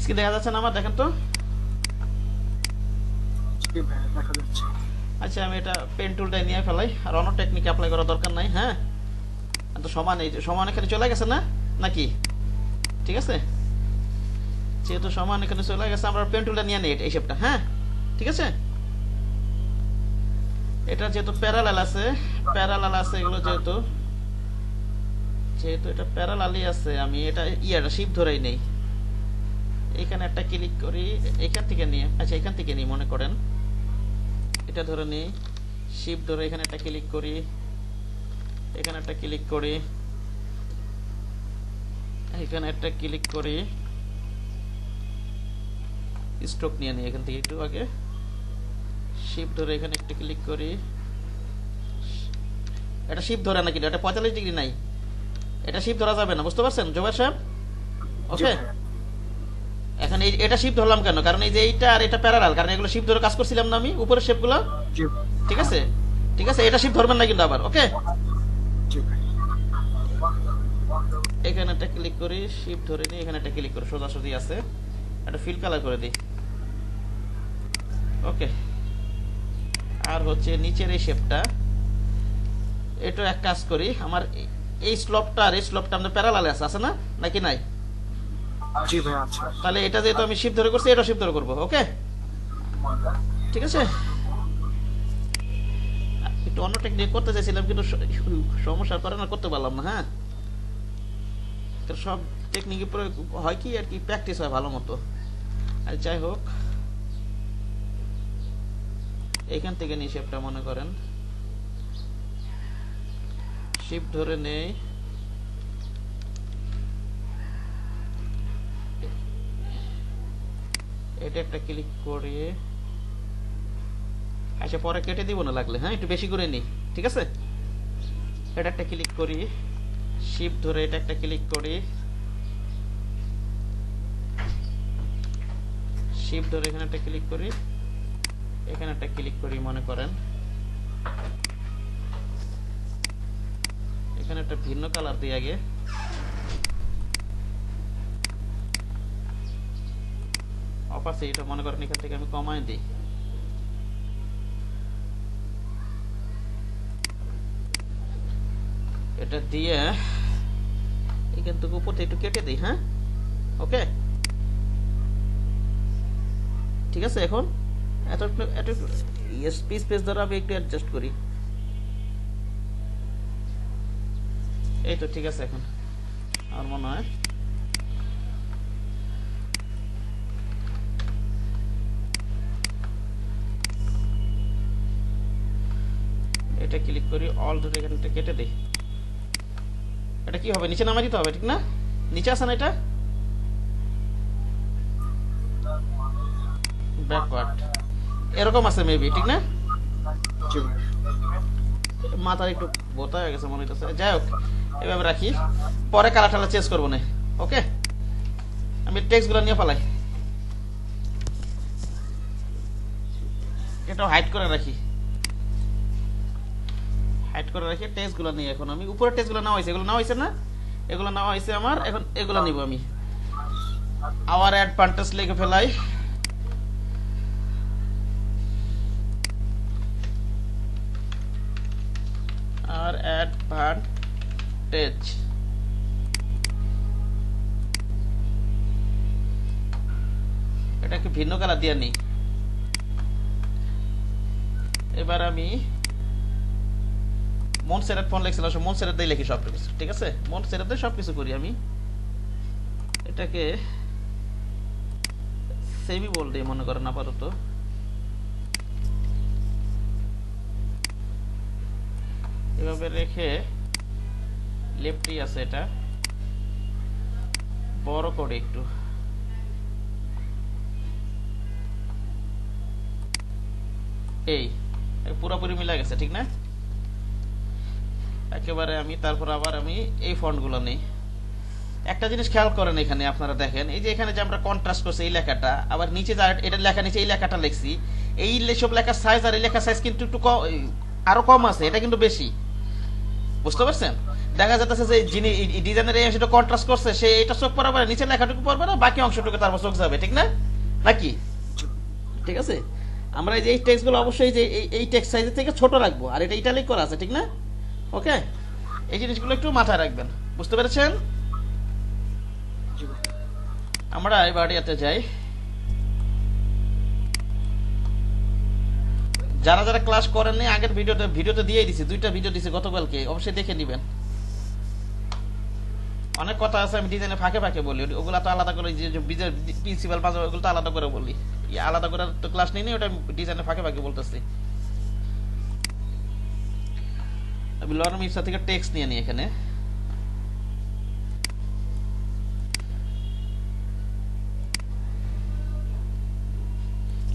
Screen দেখা যাচ্ছে না আমার? দেখেন তো। দেখা যাচ্ছে। আচ্ছা, আমি এটা পেন টুলটা নিয়ে ফেলাই, আর অন্য টেকনিক অ্যাপ্লাই করার দরকার নাই। হ্যাঁ, তো সমান, এই যে সমান এখানে চলে গেছে না নাকি? ঠিক আছে, যেহেতু সমান এখানে চলে গেছে, আমরা পেন টুলটা নিয়ে নিই এই শেপটা। হ্যাঁ, ঠিক আছে। এটা যেহেতু প্যারালাল আছে, এগুলো যেহেতু এটা প্যারালালই আছে, আমি এটা ইয়াটা শিপ ধরেই নেই। এখানে একটা ক্লিক করি, এখান থেকে নিয়ে, আচ্ছা এখান থেকে নিই মনে করেন, এটা ধরে নিই, শিপ ধরে এখানে একটা ক্লিক করি, এখানে একটা ক্লিক করি, এখানে একটা ক্লিক করি, স্ট্রোক নিয়ে নিই এখান থেকে একটু আগে, শিপ ধরে এখানে একটা ক্লিক করি। এটা শিপ ধরে না, কিন্তু এটা 45 ডিগ্রি নাই, এটা শিপ ধরা যাবে না, বুঝতে পারছেন জোবাইর সাহেব? ওকে, এখন এই এটা শিপ ধরলাম কেন? কারণ এই যে এইটা আর এটা প্যারালাল, কারণ এগুলো শিপ ধরে কাজ করছিলাম না আমি, উপরের শেপগুলো। ঠিক আছে, ঠিক আছে, এটা শিপ ধরবেন না কিন্তু আবার। ওকে, এখানে একটা ক্লিক করি, শিপ ধরে নিই, এখানে একটা ক্লিক করি, সোজাসুজি আছে, একটা ফিল কালার করে দিই। ওকে, আর হচ্ছে নিচের এই শেপটা, এটা এক কাজ করি, আমার এই স্লপটা আর এই স্লপটা আমাদের প্যারালালে আছে না নাকি নাই? জি ভাই আচ্ছা। তাহলে এটা যেহেতু আমি শিপ ধরে করছি, এটা শিপ ধরে করবো। ওকে, ঠিক আছে। একটু অন্য টেকনিক করতে চাইছিলাম, কিন্তু সমস্যার কারণে করতে পারলাম না। হ্যাঁ, সব টেকনিক প্রয়োগ হয় কি আর কি, প্র্যাকটিস হয় ভালো মতো। আর যাই হোক, এখান থেকে নিই শেপটা, মনে করেন শিপ ধরে নেই, এটা একটা ক্লিক করে, আচ্ছা পরে কেটে দিব না লাগলে। হ্যাঁ, একটু বেশি করে নিই, ঠিক আছে। এটা একটা ক্লিক করি, শিপ ধরে এটা একটা ক্লিক করি, শিপ ধরে এখানে একটা ক্লিক করি, এখানে একটা ক্লিক করি, মনে করেন এখানে একটা ভিন্ন কালার দিই আগে, অপাসিটি মনে করেন এখান থেকে আমি কমায় দিই, এটা দিয়ে এখান থেকে উপর থেকে একটু কেটে দিই। হ্যাঁ, ওকে, ঠিক আছে। এখন এত এত স্পেস ধরে আমি একটু অ্যাডজাস্ট করি, এই তো ঠিক আছে। এখন আমার মনে হয় এটা ক্লিক করি, অল ধরে এখানটা কেটে দিই। এটা কি হবে, নিচে নামাই দিতে হবে, ঠিক না? নিচে আছে না এটা, ব্যাকওয়ার্ড এরকম আছে মেবি, ঠিক না? মাথার একটু বোতা হয়ে গেছে মনে হইতেছে। যাই হোক, এভাবে রাখি, পরে কালার টালার চেঞ্জ করবো না। ওকে, আমি টেক্সট গুলো নিয়ে পালাই, এটাও হাইড করে রাখি, টেক্সট গুলো নিয়ে এখন আমি উপরে টেক্সট গুলো নেওয়া হয়েছে, এগুলো নেওয়া হয়েছে না, এগুলো নেওয়া হয়েছে আমার। এখন এগুলো নিব আমি, আবার অ্যাড পান্টাস লিখে ফেলাই, আর অ্যাডভান্টেজ, এটাকে ভিন্ন কালার দিয়ে নিই। এবার আমি মনসেরাট ফন্ট লিখছিলাম, মনসেরাট দিয়ে লিখি সব কিছু, ঠিক আছে। মনসেরাট দিয়ে সবকিছু করি আমি, এটাকে সেমি বোল্ড দিয়ে মনে করেন আপাতত, এভাবে রেখে লেফটই আছে, এটা বড় করে একটু, এই পুরোপুরি মিলে গেছে, ঠিক না? একেবারে আমি তারপর আবার আমি এই ফন্ট গুলো নেই। একটা জিনিস খেয়াল করেন, এখানে আপনারা দেখেন, এই যে এখানে যে আমরা কন্ট্রাস্ট করছি এই লেখাটা, আবার নিচে যা এটা লেখা, নিচে এই লেখাটা লিখছি, এই সব লেখার সাইজ আর এই লেখার সাইজ কিন্তু একটু আরো কম আছে, এটা কিন্তু বেশি, বুঝতে পারছেন? দেখা যাচ্ছে যে যিনি ডিজাইনের এই অংশটা কন্ট্রাস্ট করছে সে এটা চোখ পড়াবে নিচে লেখাটুকু পড়বে না, বাকি অংশটুকু তারপর চোখ যাবে, ঠিক না নাকি? জি ঠিক আছে, আমরা এই যে এই টেক্সটগুলো অবশ্যই যে এই টেক্সট সাইজের থেকে ছোট রাখবো, আর এটা ইটালিক করা আছে, ঠিক না? ওকে, এই জিনিসগুলো একটু মাথায় রাখবেন, বুঝতে পেরেছেন? জি ভাই। আমরা এবার ইয়াতে যাই। যারা যারা ক্লাস করেননি আগের ভিডিওতে দিয়ে দিছি, 2টা ভিডিও দিছি গতকালকে, অবশ্যই দেখে নেবেন। অনেক কথা আছে আমি ডিজাইনে ফাঁকে ফাঁকে বলি, ওগুলা তো আলাদা করে, যে প্রিন্সিপাল পাঁচ ওগুলো তো আলাদা করে বলি, আলাদা করে তো ক্লাস নিই, ওটা ডিজাইনে ফাঁকে ফাঁকে বলতেছি। আমি লর্ম ইপসা থেকে টেক্সট নিয়ে নিই এখানে।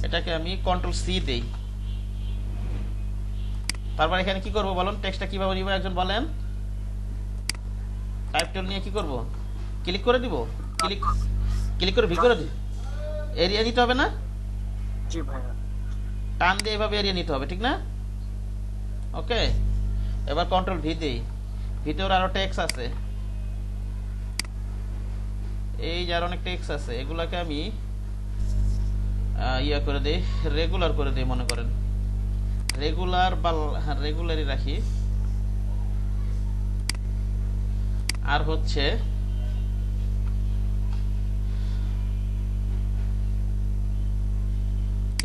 এটাকে আমি কন্ট্রোল সি দেই। তারপর এখানে কি করব বলুন, টেক্সটটা কিভাবে নিব একজন বলেন। টাইপ টুল নিয়ে কি করব, ক্লিক করে দিব, ক্লিক করে ভি করে দিব, এরিয়া নিতে হবে না, জি ভাইয়া। টান দিয়ে এভাবে এরিয়া নিতে হবে, ঠিক না? ওকে, এবার কন্ট্রোল ভি দেই। ভিতরে আরো টেক্সট আছে, এই যে আর অনেক টেক্সট আছে, এগুলাকে আমি ইয়া করে দেই, রেগুলার করে দেই, মনে করেন রেগুলার বা হ্যাঁ রেগুলারই রাখি। আর হচ্ছে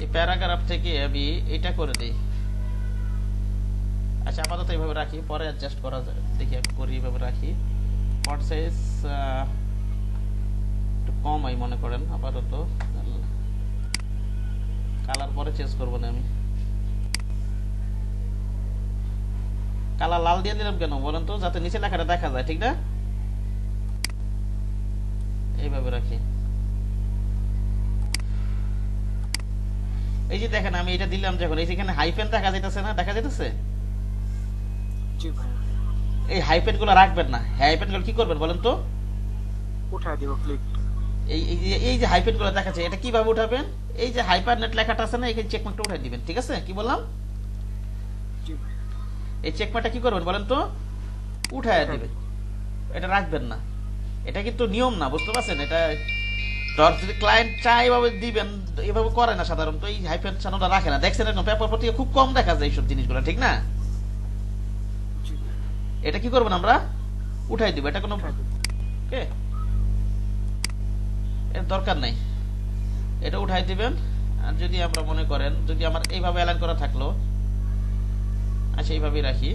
এই প্যারাগ্রাফ থেকে আমি এটা করে দিই। আচ্ছা আপাতত এইভাবে রাখি, পরে অ্যাডজাস্ট করা যায়, দেখি আমি করি এইভাবে রাখি। ফন্ট সাইজ একটু কম হয় মনে করেন আপাতত, কালার পরে চেঞ্জ করবো না আমি। কালার লাল দিয়ে দিলাম কেন বলেন তো, যাতে নিচে লেখাটা দেখা যায়, ঠিক না? এইভাবে রাখি। এই যে দেখেন আমি এটা দিলাম যখন, এই যেখানে হাইফেন দেখা যাইতেছে না, দেখা যাইতেছে? জি ভাইয়া। এই হাইফেন গুলো রাখবেন না, হাইফেন গুলো কি করবেন বলেন তো? উঠায় দিব ক্লিক। এই যে হাইফেন গুলো দেখাচ্ছে, এটা কিভাবে উঠাবেন? এই যে হাইপার নেট লেখাটা আছে না, এখানে চেকমার্কটা উঠাই দিবেন, ঠিক আছে? কি বললাম? জি ভাইয়া। এই চেকমার্কটা কি করবেন বলেন তো? উঠায় দিবেন, এটা রাখবেন না। এটা কিন্তু নিয়ম না, বুঝতে পারছেন? এটা যদি ক্লায়েন্ট চায় এভাবে দিবেন, এভাবে করে না সাধারণত, এই হাইফেন ছানোটা রাখে না, দেখছেন এরকম পেপার প্রতি খুব কম দেখা যায় এইসব জিনিসগুলো, ঠিক না? জি ভাইয়া। এটা কি করবেন আমরা? উঠাই দিব, এটা কোনো উঠায় দিব। ওকে, এর দরকার নাই, এটা উঠাই দিবেন। আর যদি আমরা মনে করেন, যদি আমার এইভাবে অ্যালাইন করা থাকলো, আচ্ছা এইভাবেই রাখি,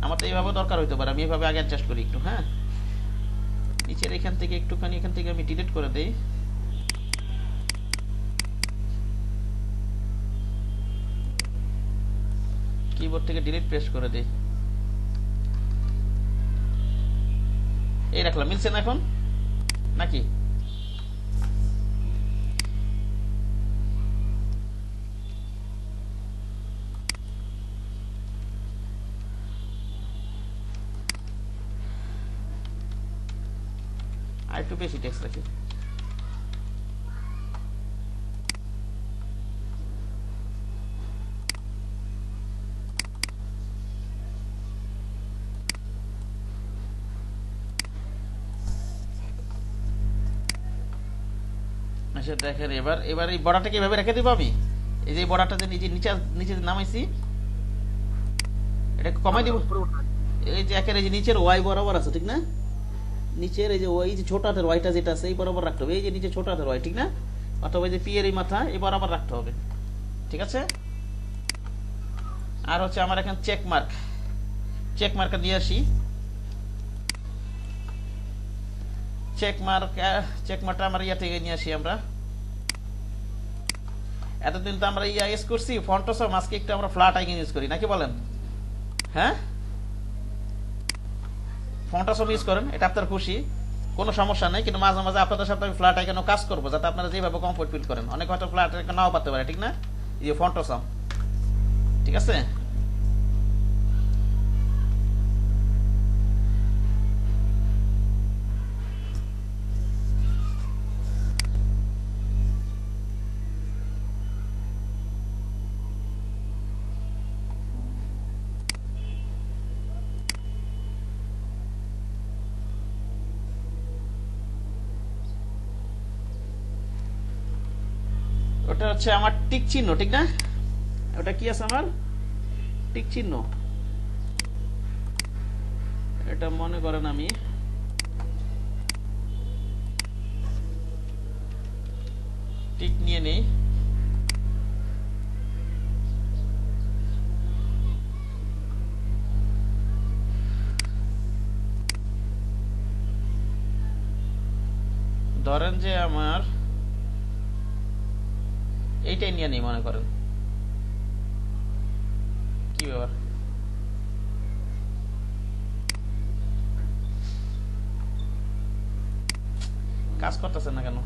আমার তো এইভাবে দরকার হইতে পারে, আমি এইভাবে আগে অ্যাডজাস্ট করি একটু। হ্যাঁ, নিচের এখান থেকে একটুখানি, এখান থেকে আমি ডিলিট করে দেই। কিবোর্ড থেকে ডিলিট প্রেস করে দেই, এই রাখলাম। মিলছে না এখন নাকি? আর একটু বেশি টেক্সট রাখি। আচ্ছা দেখেন, এবার এই বর্ডারটাকে এভাবে রেখে দিব আমি। এই যে বর্ডারটা যে নিচে নিচে নামাইছি, এটা কমাই দিব। উপরে উঠায়। এই যে একের এই যে নিচের ওয়াই বরাবর আছে, ঠিক না? নিচের এই যে ওয়াই, যে ছোট হাতের ওয়াইটা যেটা আছে, এই বরাবর রাখতে হবে। এই যে নিচে ছোট হাতের ওয়াই, ঠিক না? অথবা এই যে পি এর এই মাথা, এই বরাবর রাখতে হবে, ঠিক আছে? আর হচ্ছে আমার এখানে চেক মার্কটা নিয়ে আসি। চেক মার্কটা আমার ইয়া থেকে নিয়ে আসি আমরা। এতদিন তো আমরা ইয়া ইউজ করছি ফন্টসম, আজকে একটু আমরা ফ্ল্যাট আইকন ইউজ করি, নাকি বলেন? হ্যাঁ, ফন্টসম ইউজ করেন, এটা আপনার খুশি, কোনো সমস্যা নেই। কিন্তু মাঝে মাঝে আপনাদের সাথে আমি ফ্ল্যাট আইকনও কাজ করবো, যাতে আপনারা যেভাবে কমফোর্ট ফিল করেন। অনেক হয়তো ফ্ল্যাট আইকন নাও পারতে পারে, ঠিক না? এই ফন্টসম, ঠিক আছে? ওটা হচ্ছে আমার টিক চিহ্ন, ঠিক না? ওটা কি আছে আমার? টিক চিহ্ন। এটা মনে করেন আমি টিক নিয়ে নেই। ধরেন যে আমার এইটাই নিয়ে নেই মনে করেন। কি ব্যাপার? কাজ করতেছে না কেন?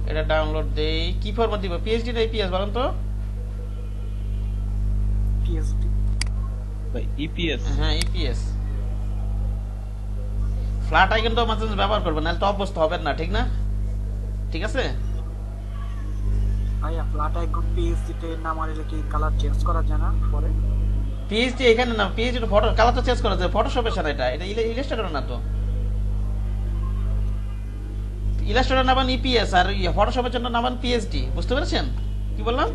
এটা ডাউনলোড দেই। কি ফরম্যাট দিব? পিএইচডি না ইপিএস বলেন তো? পিএসডি। ভাই ইপিএস। হ্যাঁ ইপিএস। ফ্ল্যাট আইকন তো মাঝে মাঝে ব্যবহার করবেন, নাহলে তো অভ্যস্ত হবেন না, ঠিক না? ঠিক আছে। ভাইয়া ফ্ল্যাট আইকন পিএসডি তে না মারলে কি কালার চেঞ্জ করা যায় না পরে? পিএইচডি এখানে না, পিএইচডি তো ফটো কালার তো চেঞ্জ করা যায়, ফটোশপের সাথে। এটা এটা ইলাস্ট্রেটর না তো। ইলাস্ট্রেটর নামান ইপিএস আর ফটোশপের জন্য নামান পিএইচডি, বুঝতে পেরেছেন কি বললাম?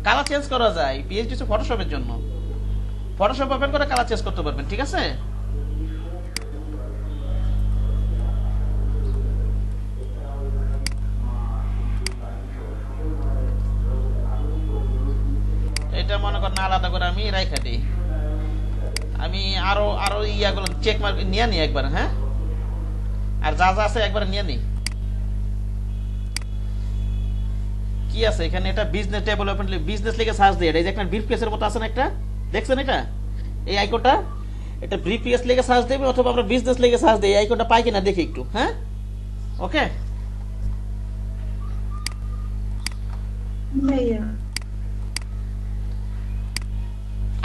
কালার চেঞ্জ করা যায়, পিএইচডি হচ্ছে ফটোশপের জন্য। ফটোশপ ওপেন করে কালার চেঞ্জ করতে পারবেন, ঠিক আছে? এটা মনে করেন আলাদা করে আমি রাইখা দিই। আমি আরো আরো ইয়াগুলো চেক মার্ক নিয়ে নিই একবার, হ্যাঁ? আর যা যা আছে একবার নিয়ে নিই। কি আছে এখানে? এটা বিজনেস ডেভেলপমেন্ট, বিজনেস লিখে সার্চ দিই। এটা এই যে একটা ব্রিফ কেসের মতো আছে না একটা, দেখছেন এটা? এই আইকনটা, এটা ব্রিফ কেস লিখে সার্চ দেবে অথবা আমরা বিজনেস লিখে সার্চ দিই। এই আইকনটা পাই কিনা দেখি একটু, হ্যাঁ? ওকে।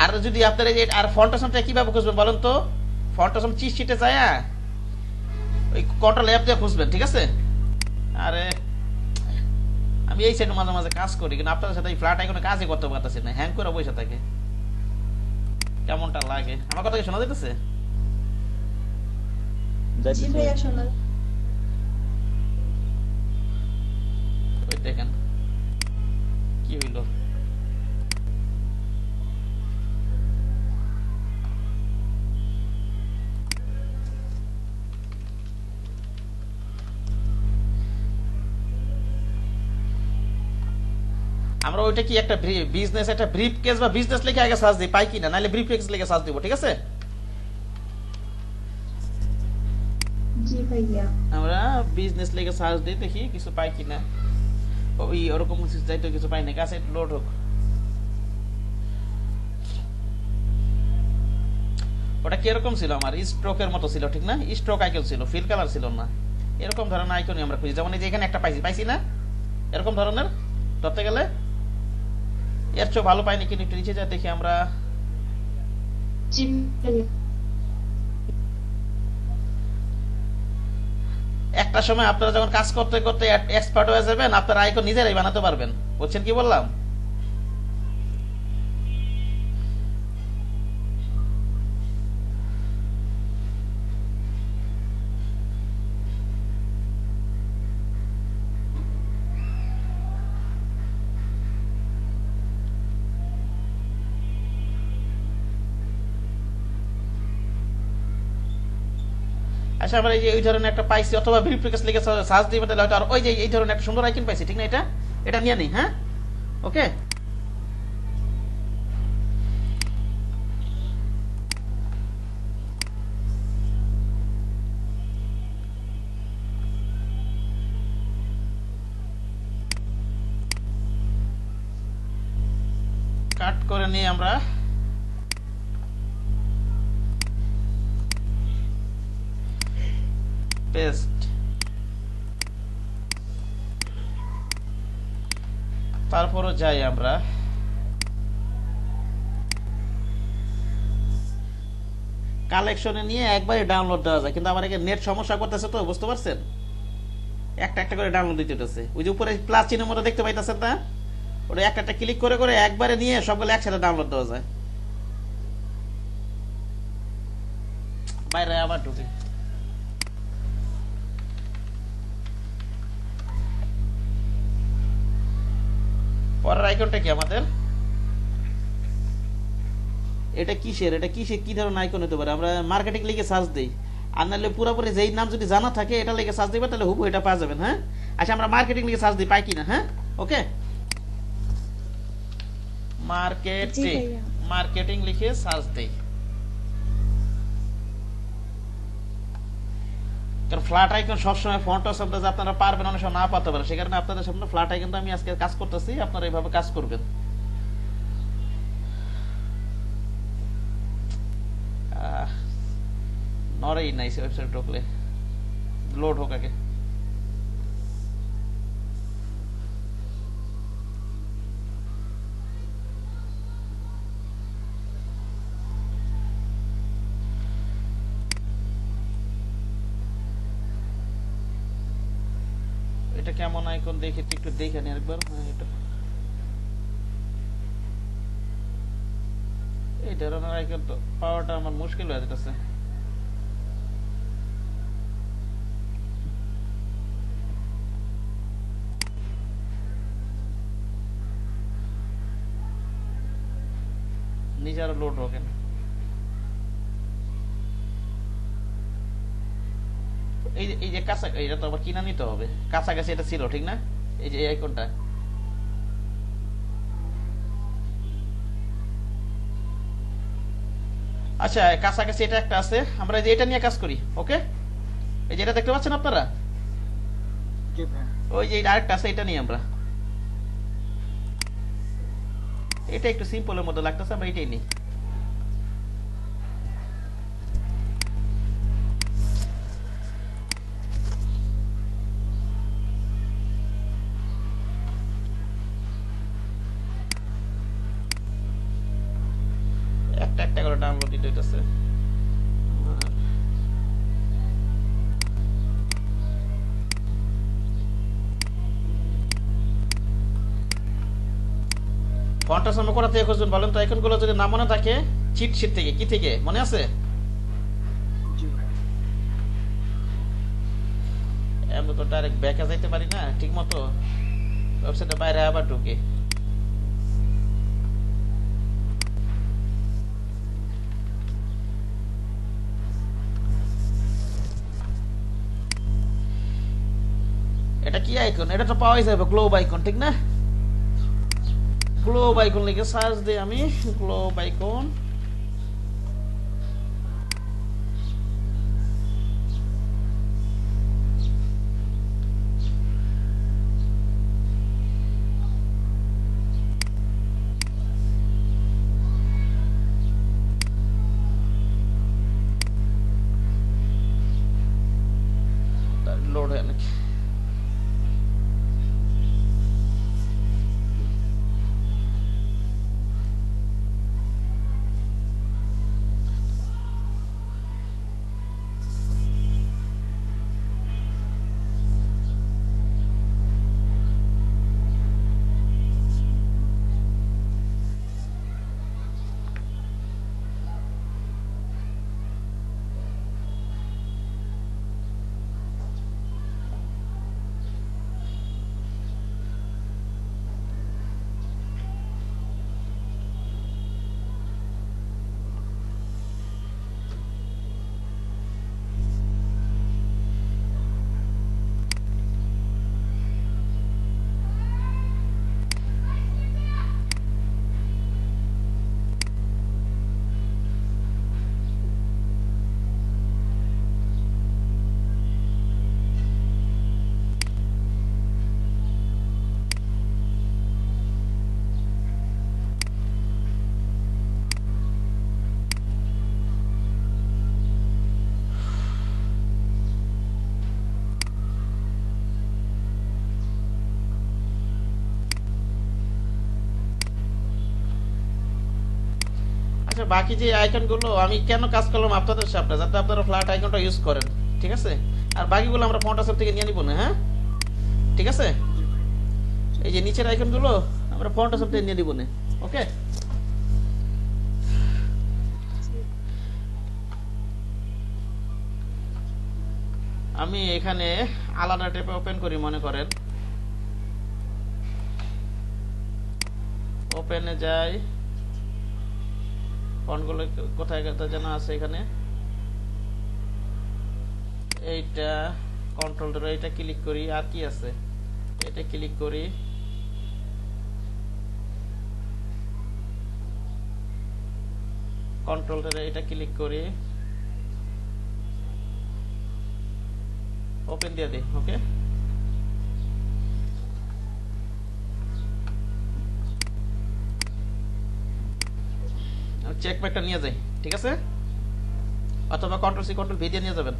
আর যদি আপনার এই যে আর ফন্টেশনটা কিভাবে খুঁজবেন বলেন তো? ফন্টেশন চিট শিটে যায়, ওই কন্ট্রোল অ্যাপ দিয়ে খুঁজবেন, ঠিক আছে? আরে আমি এই সাইডে মাঝে মাঝে কাজ করি, কিন্তু আপনাদের সাথে এই ফ্ল্যাট আইকনে কাজই করতে পারতেছি না, হ্যাং করে বসে থাকে। কেমনটা লাগে? আমার কথা কি শোনা যাইতেছে? জি ভাইয়া শোনা। ওই দেখেন কি হইল। আমরা ওইটা কি একটা বিজনেস, একটা ব্রিফ কেস বা বিজনেস লিখে আগে সার্চ দিই, পাই কিনা, নাহলে ব্রিফ কেস লিখে সার্চ দিব, ঠিক আছে? জি ভাইয়া। আমরা বিজনেস লিখে সার্চ দিই, দেখি কিছু পাই কিনা। ওই ওরকম যাইতো কিছু পাই না, কাছে লোড হোক। ওটা কিরকম ছিল? আমার স্ট্রোকের মতো ছিল, ঠিক না? স্ট্রোক আইকন ছিল, ফিল কালার ছিল না। এরকম ধরনের আইকনই আমরা খুঁজি। যেমন এই যে এখানে একটা পাইছি না, এরকম ধরনের ধরতে গেলে এর চেয়ে ভালো পাইনি, কিন্তু একটু নিচে যা দেখি আমরা। জি ভাইয়া। একটা সময় আপনারা যখন কাজ করতে করতে এক্সপার্ট হয়ে যাবেন, আপনারা আইকন নিজেরাই বানাতে পারবেন। বুঝছেন কি বললাম? আচ্ছা, আমরা এই যে ওই ধরনের একটা পাইছি, অথবা ভেরিফিকেশন লিখে সার্চ দিই, তাহলে হয়তো আর ওই যে এই ধরনের একটা সুন্দর আইকন পাইছি, ঠিক না? এটা এটা নিয়ে নেই, হ্যাঁ? ওকে। কাট করে নিয়ে আমরা পেস্ট, তারপরও যাই আমরা কালেকশনে নিয়ে একবারে ডাউনলোড দেওয়া যায়, কিন্তু আমার এখানে নেট সমস্যা করতেছে, তো বুঝতে পারছেন? একটা একটা করে ডাউনলোড দিতে হচ্ছে। ওই যে উপরে প্লাস চিহ্নের মতো দেখতে পাইতেছেন না, ওটা একটা একটা ক্লিক করে করে একবারে নিয়ে সবগুলো একসাথে ডাউনলোড দেওয়া যায়। বাইরে আবার ঢুকে পরের আইকনটা কি আমাদের, এটা কিসের, এটা কিসে কি ধরনের আইকন হতে পারে? আমরা মার্কেটিং লিখে সার্চ দিই, আর নাহলে পুরোপুরি যেই নাম যদি জানা থাকে এটা লিখে সার্চ দিবেন, তাহলে হুবহু এটা পাওয়া যাবেন। হ্যাঁ আচ্ছা, আমরা মার্কেটিং লিখে সার্চ দিই, পাই কিনা? হ্যাঁ ওকে, মার্কেটিং, মার্কেটিং লিখে সার্চ দিই। কারণ ফ্ল্যাট আইকন সবসময় ফন্ট শব্দ যে আপনারা পারবেন, অনেক সময় না পারতে পারেন, সে কারণে আপনাদের সামনে ফ্ল্যাট আইকন আমি আজকে কাজ করতেছি, আপনারা এইভাবে কাজ করবেন। নরেই নাই ওয়েবসাইট ঢুকলে, লোড হোক আগে। এটা কেমন আইকন দেখে একটু দেখে নি একবার। হ্যাঁ এটা এই ধরনের আইকন তো পাওয়াটা আমার মুশকিল হয়ে যেতেছে। নিজে আরো লোড হোক। এই যে কাঁচা, এটা তো আবার কিনা নিতে হবে, কাছাকাছি এটা ছিল ঠিক না, এই যে এই আইকনটা। আচ্ছা কাছাকাছি এটা একটা আছে, আমরা যে এটা নিয়ে কাজ করি। ওকে, এই যে এটা দেখতে পাচ্ছেন আপনারা, জি ভাইয়া। ওই যে আরেকটা আছে, এটা নিয়ে আমরা, এটা একটু সিম্পলের মধ্যে লাগতেছে, আমরা এটাই নিই। একটা একটা করে ডাউনলোড দিতে হইতেছে। ফন্টটা সামনে কোথা থেকে খুঁজবেন বলেন তো? আইকনগুলো যদি না মনে থাকে, চিট শিট থেকে, কি থেকে মনে আছে? জি ভাইয়া। আমরা তো ডাইরেক্ট ব্যাকে যাইতে পারি না ঠিক মতো, ওয়েবসাইটের বাইরে আবার ঢুকে। এটা কি আইকন? এটা তো পাওয়াই যাবে, গ্লোব আইকন ঠিক না? গ্লোব আইকন লিখে সার্চ দিই আমি, গ্লোব আইকন। লোড হয় নাকি? আচ্ছা বাকি যে আইকন গুলো আমি কেন কাজ করলাম আপনাদের সামনে, যাতে আপনারা ফ্ল্যাট আইকনটা ইউজ করেন, ঠিক আছে? আর বাকিগুলো আমরা ফন্ট থেকে নিয়ে নিব না। হ্যাঁ ঠিক আছে? জি ভাই। এই যে নিচের আইকনগুলো আমরা ফন্ট সবটা নিয়ে দিব না। ওকে, আমি এখানে আলাদা ট্যাবে ওপেন করি, মনে করেন ওপেনে যাই, ফন্টগুলো কোথায় কোথায় যেন আছে, এখানে এইটা কন্ট্রোল ধরে এটা ক্লিক করি, আর কি আছে এটা ক্লিক করি, কন্ট্রোল ধরে এটা ক্লিক করি, ওপেন দিয়ে দিই। ওকে, চেক ব্যাকটা নিয়ে যাই, ঠিক আছে? অথবা কন্ট্রোল সি কন্ট্রোল ভি দিয়ে নিয়ে যাবেন।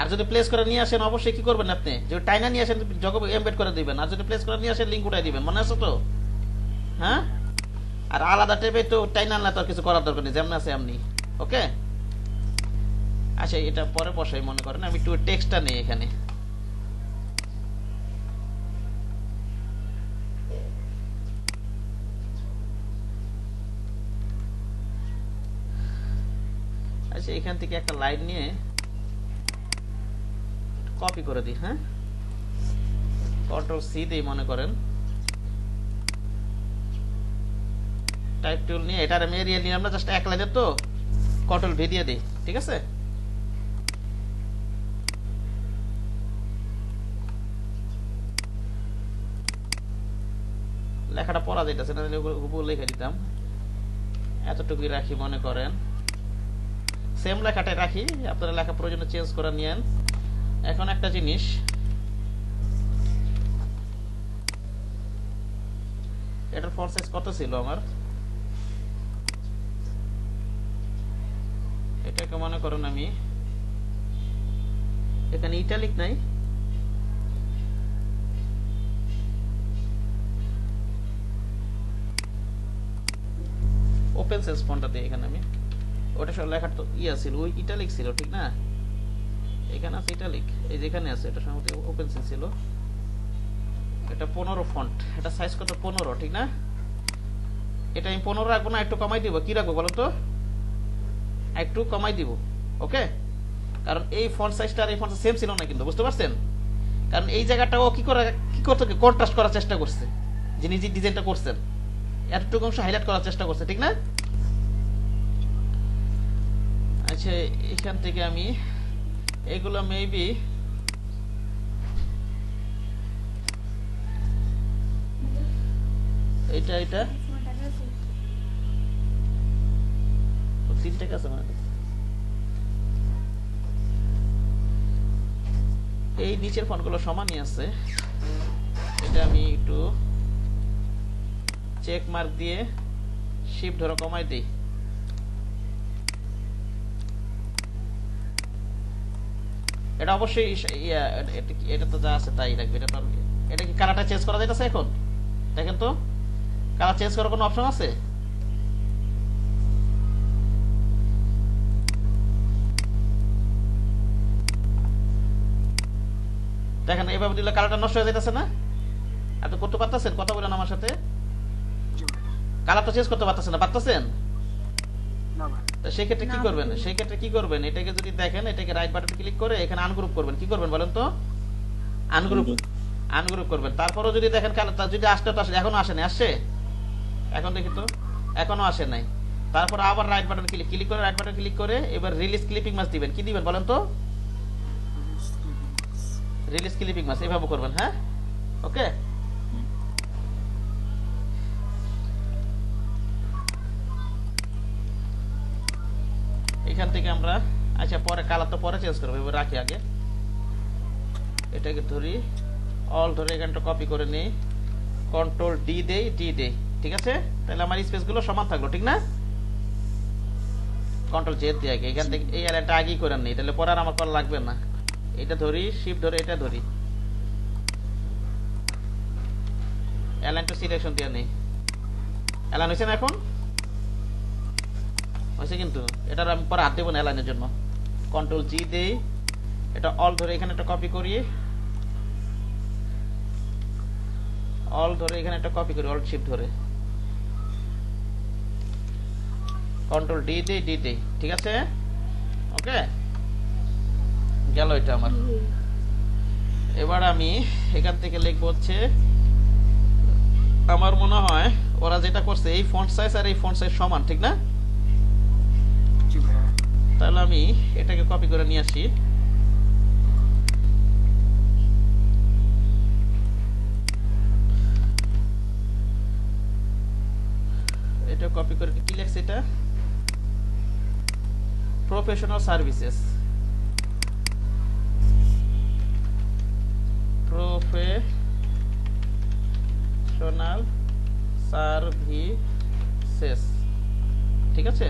আর যদি প্লেস করে নিয়ে আসেন অবশ্যই কি করবেন আপনি, যে টাইনা নিয়ে আসেন জগ এমবেড করে দিবেন, আর যদি প্লেস করে নিয়ে আসেন লিংক উঠাই দিবেন, মনে আছে তো? হ্যাঁ, আর আলাদা টেবে তো টাইনা আনলে তো আর কিছু করার দরকার নেই, যেমন আছে এমনি। ওকে, আচ্ছা এটা পরে বসাই, মনে করেন আমি একটু টেক্সটটা নেই এখানে। আচ্ছা এখান থেকে একটা লাইন নিয়ে কপি করে দিই। হ্যাঁ, কন্ট্রোল সি দিই, মনে করেন টাইপ টুল নিয়ে এটার আমি এরিয়া নিলাম না, জাস্ট এক লাইনের তো, কন্ট্রোল ভি দিয়ে দিই, ঠিক আছে? লেখাটা পড়া যাইতেছে না, হুবহু লিখে দিতাম, এতটুকুই রাখি, মনে করেন সেম লেখাটাই রাখি, আপনারা লেখা প্রয়োজনে চেঞ্জ করে নিয়েন। এখন একটা জিনিস, এটার ফন্ট সাইজ কত ছিল আমার, এটাকে মনে করেন আমি এখানে ইটালিক নাই, ওপেন সেন্স ফন্টটা দিই এখানে আমি, ওটা সব লেখার তো ইয়া ছিল, ওই ইটালিক ছিল, ঠিক না? এখানে আছে ইটালিক, এই যেখানে আছে এটা সম্ভবত ওপেন সেন্স ছিল। এটা 15 ফন্ট, এটা সাইজ কত 15, ঠিক না? এটা আমি 15 রাখবো না, একটু কমাই দিব। কি রাখবো বলো তো? একটু কমাই দিব। ওকে, কারণ এই ফন্ট সাইজটা আর এই ফন্ট সেম ছিল না কিন্তু, বুঝতে পারছেন? কারণ এই জায়গাটা ও কি করতে কন্ট্রাস্ট করার চেষ্টা করছে, যিনি যে ডিজাইনটা করছেন এতটুকু অংশ হাইলাইট করার চেষ্টা করছে, ঠিক না? আচ্ছা এখান থেকে আমি এগুলো মেবি এটা এটা 3 টাকা আছে মানে, এই নিচের ফন্টগুলো সমানই আছে, এটা আমি একটু চেক মার্ক দিয়ে শিফট ধরে কমাই দিই। এটা অবশ্যই এটা তো যা আছে তাই রাখবে। এটা কি কালারটা চেঞ্জ করা যাইতেছে এখন? দেখেন তো, কালার চেঞ্জ করার কোনো অপশন আছে? দেখেন এভাবে দিলে কালারটা নষ্ট হয়ে যাইতেছে না? আপনি করতে পারতেছেন? কথা বলেন আমার সাথে। জি ভাই। কালারটা চেঞ্জ করতে পারতেছেন না? পারতেছেন? না ভাই। সেই ক্ষেত্রে কি করবেন? সেই ক্ষেত্রে কি করবেন? এটাকে যদি দেখেন, এটাকে রাইট বাটন ক্লিক করে এখানে আনগ্রুপ করবেন। কি করবেন বলেন তো? আনগ্রুপ করবেন। তারপরও যদি দেখেন কালারটা যদি আসতে তো আসে, এখনো আসে নাই, আসছে? এখন দেখি তো, এখনো আসে নাই। তারপর আবার রাইট বাটন ক্লিক করে রাইট বাটন ক্লিক করে এবার রিলিজ ক্লিপিং মাস দিবেন। কি দিবেন বলেন তো? রিলিজ ক্লিপিং মাস এইভাবে করবেন। হ্যাঁ, ওকে। এখান থেকে আমরা আচ্ছা পরে কালার তো পরে চেঞ্জ করবো, এবার রাখি আগে। এটাকে ধরি, অল ধরে এখানটা কপি করে নিই, কন্ট্রোল ডি দেই, ঠিক আছে? তাহলে আমার স্পেস গুলো সমান থাকলো, ঠিক না? কন্ট্রোল জে দিয়ে আগে এখান থেকে এই এলাইনটা আগেই করে নিই, তাহলে পরে আর আমার করা লাগবে না। এটা ধরি, শিফট ধরে এটা ধরি, এলাইন টু সিলেকশন দিয়ে নেই। এলাইন হয়েছে না এখন? হয়েছে, কিন্তু এটার আমি পরে হাত দেবো না এলাইনের জন্য। কন্ট্রোল জি দেই, এটা অল ধরে এখানে একটা কপি করি, অল ধরে এখানে একটা কপি করি, অল্ট শিফট ধরে কন্ট্রোল ডি দেই, ঠিক আছে? ওকে, গেল এটা আমার। এবার আমি এখান থেকে লিখবো হচ্ছে, আমার মনে হয় ওরা যেটা করছে এই ফন্ট সাইজ আর এই ফন্ট সাইজ সমান, ঠিক না? জি ভাইয়া। তাহলে আমি এটাকে কপি করে নিয়ে আসি। এটা কপি করে কি লেখছে এটা? প্রফেশনাল সার্ভিসেস, প্রফেশনাল সার্ভিসেস, ঠিক আছে?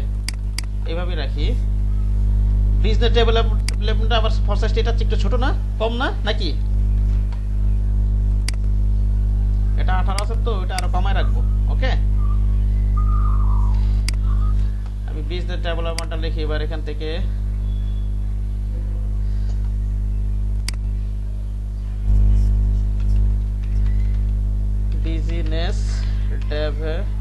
এইভাবে রাখি। বিজনেস ডেভেলপমেন্ট আবার ফন্ট সাইজটা এটা একটু ছোট না, কম না নাকি? এটা 18 আছে তো, এটা আরো কমায় রাখবো। ওকে, আমি বিজনেস ডেভেলপমেন্টটা লিখি এবার এখান থেকে। বিজনেস ডেভেলপমেন্ট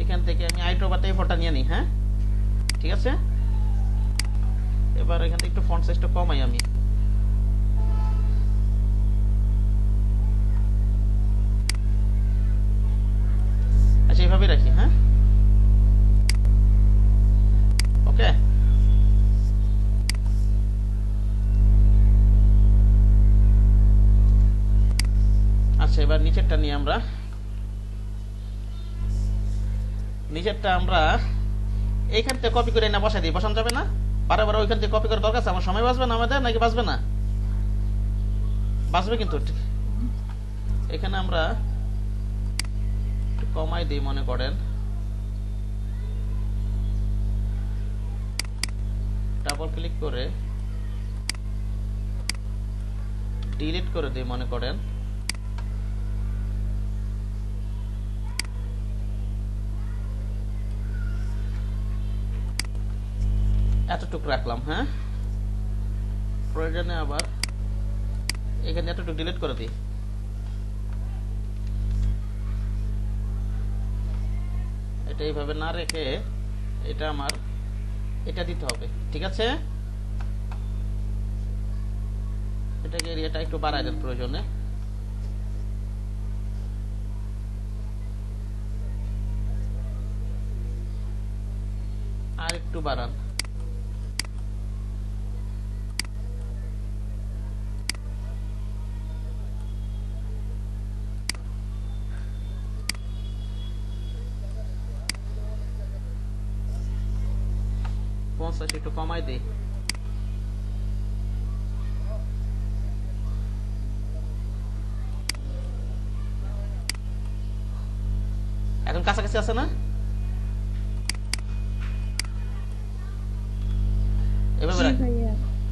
এখান থেকে আমি আইট্রোবাতে এই ফন্টটা নিয়ে নিই। হ্যাঁ, ঠিক আছে। এবার এখান থেকে একটু ফন্ট সাইজটা কমাই আমি। আচ্ছা, এইভাবে রাখি। হ্যাঁ, ওকে। আচ্ছা, এবার নিচেরটা নিয়ে আমরা এইখান থেকে কপি করে না বসাই দিই, বসানো যাবে না? বারবার ওইখান থেকে কপি করার দরকার আছে? আমার সময় বাঁচবে না আমাদের, নাকি বাঁচবে না? বাঁচবে কিন্তু। এখানে আমরা একটু কমাই দিই, মনে করেন ডাবল ক্লিক করে ডিলিট করে দিই, মনে করেন। এতটুকু রাখলাম। হ্যাঁ, প্রয়োজনে আবার এখানে এতটুকু ডিলিট করে দিই। এটা এইভাবে না রেখে এটা আমার এটা দিতে হবে, ঠিক আছে? এটাকে এরিয়াটা একটু বাড়াই দেন প্রয়োজনে। আর একটু বাড়ান। একটু কমাই দিই। এখন কাছাকাছি আছে না?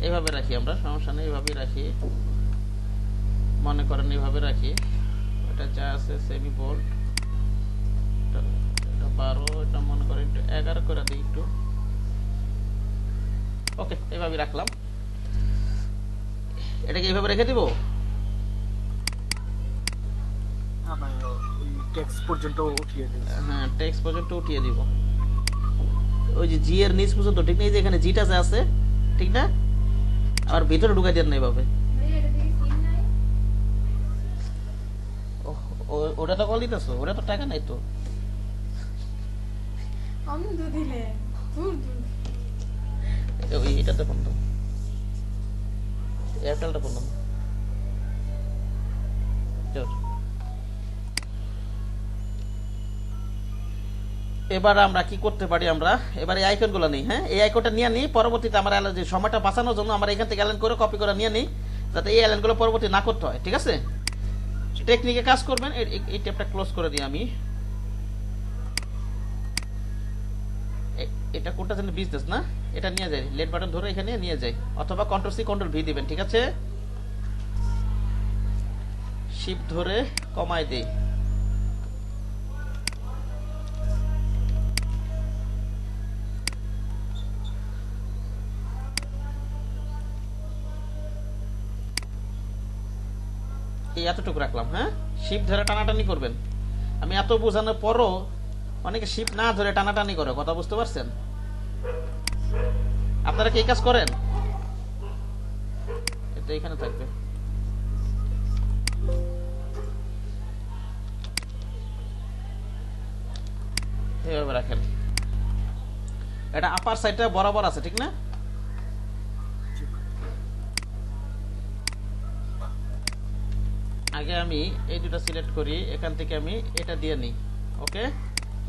এইভাবে রাখি আমরা, সমস্যা নেই, এইভাবে রাখি। মনে করেন এইভাবে রাখি। এটা যা আছে সেমি বোল্ড, এটা 12, এটা মনে করেন একটু 11 করে দিই একটু। ওকে, এইভাবে রাখলাম। এটাকে এইভাবে রেখে দিব। টেক্সট পর্যন্ত উঠিয়ে দিই। হ্যাঁ, টেক্সট পর্যন্ত উঠিয়ে দিব। ওই যে জি এর নিচ পর্যন্ত, ঠিক না? এই যে এখানে জিটা যে আছে, ঠিক না? আবার ভিতরে ঢুকাই দেন না এইভাবে। ওটা তো কল দিতেছো, ওটা তো টাকা নাই তো। এটাতে ফোন দাও, এয়ারটেলটা ফোন দাও। এবার আমরা কি করতে পারি? আমরা এবার এই আইকন গুলো নিই। হ্যাঁ, এই আইকনটা নিয়ে নিই, পরবর্তীতে আমার যে সময়টা বাঁচানোর জন্য আমরা এখান থেকে অ্যালাইন করে কপি করে নিয়ে নিই, যাতে এই অ্যালাইন গুলো পরবর্তী না করতে হয়, ঠিক আছে? টেকনিকে কাজ করবেন। এই ট্যাবটা ক্লোজ করে দিই আমি। এটা কোনটা জানি বিজনেস না, এটা নিয়ে যাই, লেট বাটন ধরে এখানে নিয়ে যাই, অথবা কন্ট্রোল সি কন্ট্রোল ভি দিবেন, ঠিক আছে? শিফট ধরে কমাই দেই। এই এতটুকু রাখলাম, হ্যাঁ? শিপ ধরে টানাটানি করবেন। আমি এত বোঝানোর পরও অনেকে শিপ না ধরে টানাটানি করে, কথা বুঝতে পারছেন? আপনারা কি এই কাজ করেন? এটা এখানে থাকবে। এইভাবে রাখেন। এটা আপার সাইডটা বরাবর আছে, ঠিক না? জি ভাই। আগে আমি এই দুটো সিলেক্ট করি, এখান থেকে আমি এটা দিয়ে নিই। ওকে,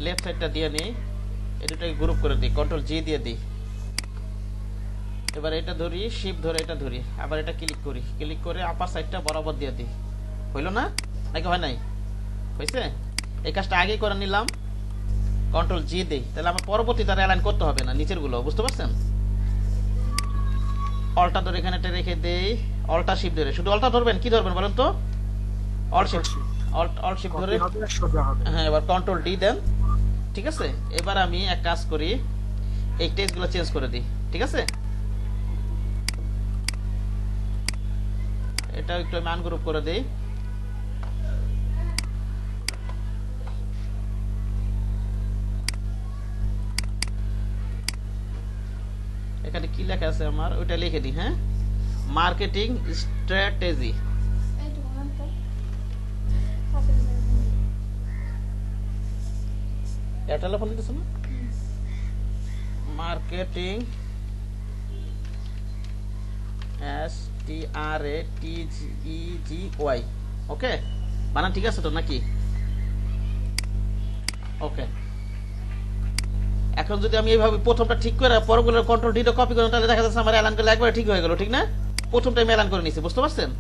লেফট সাইডটা দিয়ে নিই, এই দুটোকে গ্রুপ করে দিই, কন্ট্রোল জি দিয়ে দিই। এবার এটা ধরি, শিপ ধরে এটা ধরি, আবার এটা ক্লিক করি, ক্লিক করে আপার সাইডটা বরাবর দিয়ে দিই। হইল না? নাকি হয় নাই? হয়েছে? এই কাজটা আগেই করে নিলাম, কন্ট্রোল জি দিই, তাহলে আমার পরবর্তী তারা অ্যালাইন করতে হবে না নিচের গুলো, বুঝতে পারছেন? অল্টা ধরে এখানে একটা রেখে দেই, অল্টা শিপ ধরে, শুধু অল্টা ধরবেন, কি ধরবেন বলেন তো? অল শিপ, অল শিপ ধরে, কপি হবে আর সোজা হবে। হ্যাঁ। এবার কন্ট্রোল ডি দেন, ঠিক আছে? এবার আমি এক কাজ করি, এই টেক্সট গুলো চেঞ্জ করে দিই, ঠিক আছে? এটা একটু আমি আনগ্রুপ করে দিই। এখানে কি লেখা আছে আমার, ওইটা লিখে দিই, হ্যাঁ? Marketing strategy. এইটুকু নাম তো হাতের বাইরে। এয়ারটেলে ফোন দিতেছে না? মার্কেটিং STRATEGY, ওকে? বানান ঠিক আছে তো নাকি? ওকে। এখন যদি আমি এইভাবে প্রথমটা ঠিক করে পরগুলোর কন্ট্রোল ডিটা কপি করি, তাহলে দেখা যাচ্ছে আমার অ্যালান করলে একবারে ঠিক হয়ে গেল, ঠিক না? প্রথমটা আমি অ্যালান করে নিছি, বুঝতে পারছেন?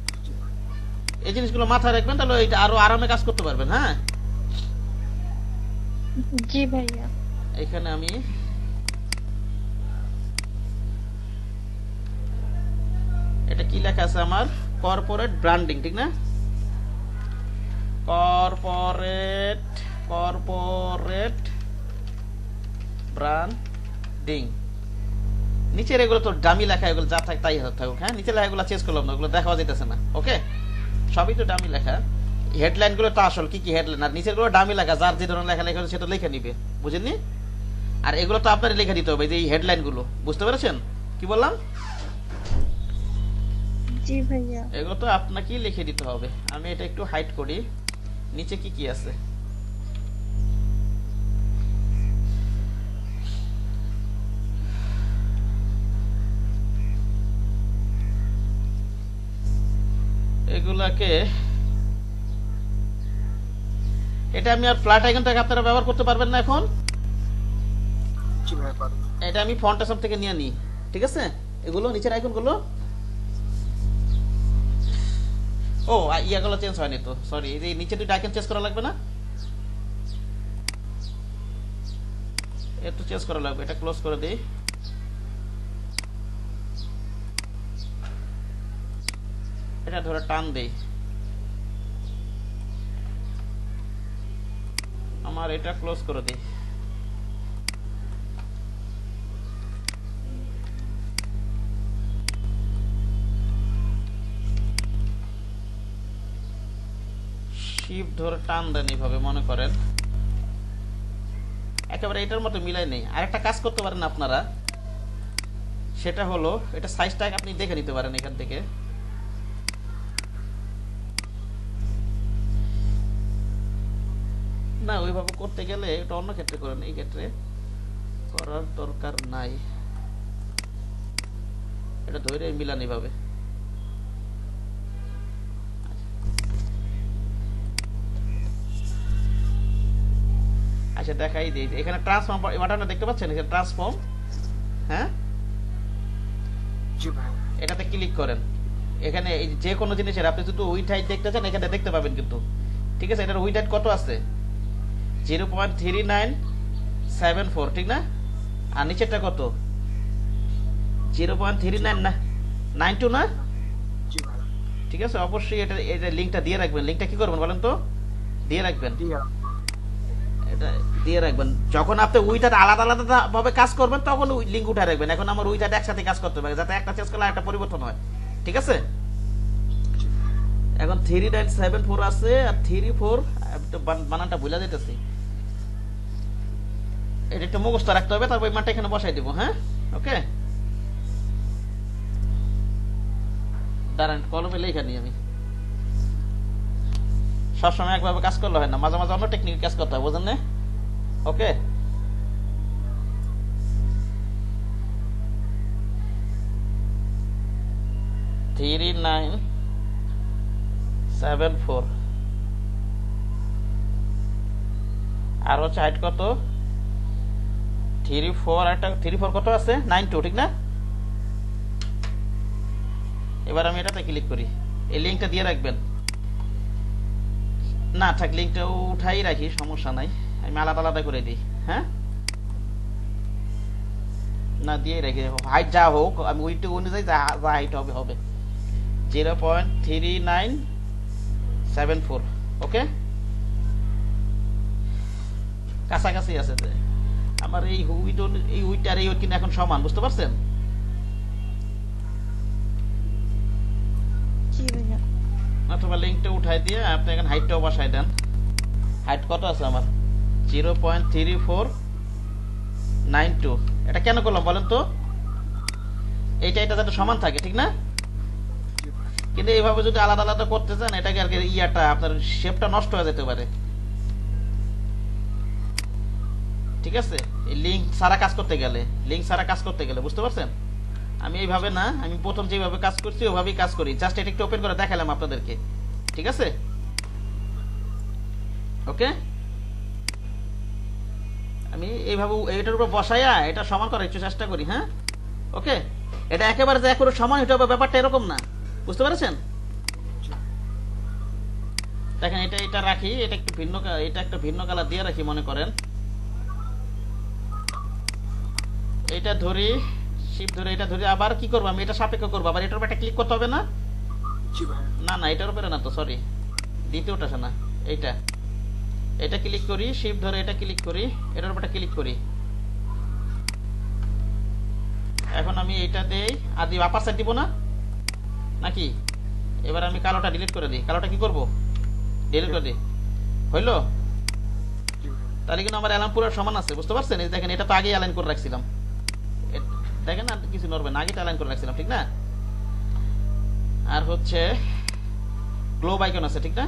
এই জিনিসগুলো মাথায় রাখবেন, তাহলে এটা আরো আরামে কাজ করতে পারবেন, হ্যাঁ? জি ভাইয়া। এখানে আমি এটা কি লেখা আছে আমার, কর্পোরেট ব্র্যান্ডিং, ঠিক না? Corporate branding. নিচের এগুলো তো ডামি লেখা, এগুলো যা থাকে তাই থাকুক, হ্যাঁ? নিচের লেখাগুলো চেঞ্জ করলাম না, ওগুলো দেখা যেতেছে না, ওকে? সবই তো ডামি লেখা। হেডলাইন গুলো তো আসল, কি কি হেডলাইন, আর নিচের গুলো ডামি লেখা, যার যে ধরনের লেখা লেখা সেটা লিখে নিবে, বুঝেননি? আর এগুলো তো আপনার লিখে দিতে হবে, এই হেডলাইন গুলো, বুঝতে পেরেছেন কি বললাম? জি ভাইয়া। এগুলো তো আপনাকেই লিখে দিতে হবে। আমি এটা একটু হাইড করি, নিচে কি কি আছে। এগুলাকে, এটা আমি আর ফ্ল্যাট আইকনটাকে আপনারা ব্যবহার করতে পারবেন না এখন। জি ভাই পারবো। এটা আমি ফন্ট সব থেকে নিয়ে নিই, ঠিক আছে? এগুলো নিচের আইকন গুলো, ও ইয়াগুলো চেঞ্জ হয়নি তো, সরি। এই নিচে দুটো আইকন চেঞ্জ করা লাগবে না? একটু চেঞ্জ করা লাগবে, এটা ক্লোজ করে দিই। এটা ধরে টান দেই, আমার এটা ক্লোজ করে দিই। শিফট ধরে টান দেন এইভাবে, মনে করেন একেবারে এটার মতো মিলাই নেই। আর একটা কাজ করতে পারেন আপনারা, সেটা হলো এটা সাইজটা আপনি দেখে নিতে পারেন এখান থেকে। না, ওইভাবে করতে গেলে এটা অন্য ক্ষেত্রে করেন, এই ক্ষেত্রে করার দরকার নাই। এটা ধরে মিলান এইভাবে। আচ্ছা দেখাই দিই, এখানে ট্রান্সফর্ম বাটনটা দেখতে পাচ্ছেন, এখানে ট্রান্সফর্ম, হ্যাঁ? জি ভাই। এটাতে ক্লিক করেন। এখানে এই যে কোনো জিনিসের আপনি যদি উইথ হাইট দেখতে চান, এখানে দেখতে পাবেন কিন্তু, ঠিক আছে? এটার উইথ হাইট কত আছে? 0.3974, ঠিক না? আর নিচেরটা কত? 0.3992 না? জি ভাই। ঠিক আছে, অবশ্যই এটা লিঙ্কটা দিয়ে রাখবেন। লিঙ্কটা কি করবেন বলেন তো? দিয়ে রাখবেন, দিয়া। এটা দিয়ে রাখবেন। যখন আপনি উইথ আলাদা আলাদা ভাবে কাজ করবেন, তখন লিঙ্ক উঠে রাখবেন। এখন আমার উইথ একসাথে কাজ করতে হবে, যাতে একটা চেঞ্জ করলে একটা পরিবর্তন হয়, ঠিক আছে? এখন 3974 আছে আর 34 বানানটা ভুলে যেতেছি, এটা একটু মুখস্থ রাখতে হবে, তারপর এই মানটা এখানে বসাই দিব। হ্যাঁ, ওকে, দাঁড়ান কলমে লেখা নিই আমি। সবসময় একভাবে কাজ করলে হয় না, মাঝে মাঝে অন্য টেকনিক কাজ করতে হয়, বুঝলেন না? ওকে, থ্রি 974 আর হচ্ছে হাইট কত 34, একটা 34 কত আছে 92, ঠিক না? এবার আমি এটাতে ক্লিক করি, এই লিঙ্কটা দিয়ে রাখবেন। না থাক, লিঙ্কটা উঠাই রাখি, সমস্যা নাই, আমি আলাদা আলাদা করে দিই। হ্যাঁ, না দিয়ে রাখি, হাইট যা হোক আমি ওইটা অনুযায়ী যা হাইট হবে হবে 0.3974। ওকে, কাছাকাছি আছে আমার এই হুইট, এই হুইট আর এই হুইট কিন্তু এখন সমান, বুঝতে পারছেন? জি ভাইয়া। অথবা লিঙ্কটা উঠাই দিয়ে আপনি এখন হাইটটাও বসাই দেন। হাইট কত আছে আমার 0.3492। এটা কেন করলাম বলেন তো? এইটা এটা যাতে সমান থাকে, ঠিক না? কিন্তু এইভাবে যদি আলাদা আলাদা করতে চান, এটাকে আর কি ইয়াটা আপনার শেপটা নষ্ট হয়ে যেতে পারে, ঠিক আছে? এই লিঙ্ক সারা কাজ করতে গেলে, বুঝতে পারছেন? আমি এইভাবে না, আমি প্রথম যেভাবে কাজ করছি ওইভাবেই কাজ করি, জাস্ট এটা একটু ওপেন করে দেখালাম আপনাদেরকে, ঠিক আছে? ওকে, আমি এইভাবে এটার উপর বসাইয়া এটা সমান করার একটু চেষ্টা করি। হ্যাঁ, ওকে, এটা একেবারে যে একবারে সমান হতে হবে ব্যাপারটা এরকম না, বুঝতে পেরেছেন? দেখেন এটা এটা রাখি, এটা একটু ভিন্ন, এটা একটা ভিন্ন কালার দিয়ে রাখি মনে করেন। এটা ধরি, শিফট ধরে এটা ধরি, আবার কি করবো আমি, এটা সাপেক্ষ করবো, আবার এটার উপর একটা ক্লিক করতে হবে না? জি ভাই। না না, এটার উপরে না তো, সরি, দ্বিতীয়টা আছে না, এইটা, এটা ক্লিক করি, শিফট ধরে এটা ক্লিক করি, এটার উপর একটা ক্লিক করি। এখন আমি এইটা দেই, আর দিব আপার সাইড দিব না নাকি? এবার আমি কালোটা ডিলিট করে দিই। কালোটা কি করব? ডিলিট করে দিই। হইলো? জি ভাই। তাহলে কিন্তু আমার অ্যালার্ম পুরো সমান আছে, বুঝতে পারছেন? এই দেখেন, এটা তো আগেই অ্যালাইন করে রাখছিলাম, দেখেন না, কিছু নড়বে না, আগে অ্যালাইন করে রাখছিলাম, ঠিক না? আর হচ্ছে গ্লোব আইকন আছে, ঠিক না?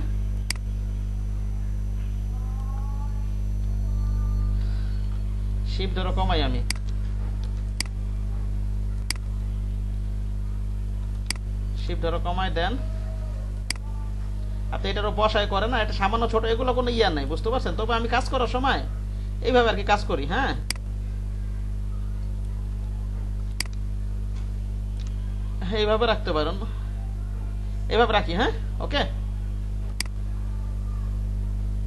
শিফট ধরো কমাই আমি, শিফট ধরো কমাই দেন। আপনি এটারও বসায় করে না, এটা সামান্য ছোট, এগুলো কোনো ইয়া নাই, বুঝতে পারছেন? তবে আমি কাজ করার সময় এইভাবে আর কি কাজ করি। হ্যাঁ, এইভাবে রাখতে পারেন, এইভাবে রাখি। হ্যাঁ, ওকে,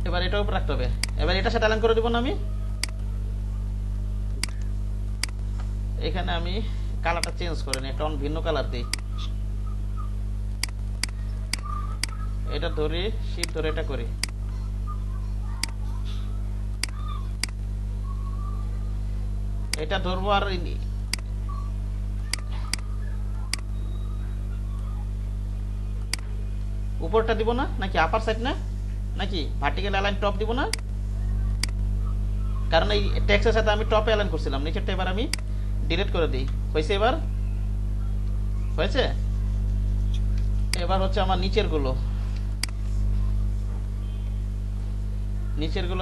এবার এটার উপর রাখতে হবে। এবার এটার সাথে অ্যালাইন করে দিব না আমি। এখানে আমি কালারটা চেঞ্জ করে নিই, একটা ভিন্ন কালার দিই। এটা ধরি, শিফট ধরে এটা করি, এটা ধরবো। আর উপরটা দিব না নাকি আপার সাইড, না নাকি ভার্টিক্যাল অ্যালাইন টপ দিব না? কারণ এই টেক্সটের সাথে আমি টপে অ্যালাইন করছিলাম, নিচেরটা এবার আমি ডিলিট করে দিই। হয়েছে? এবার হয়েছে? এবার হচ্ছে আমার নিচের গুলো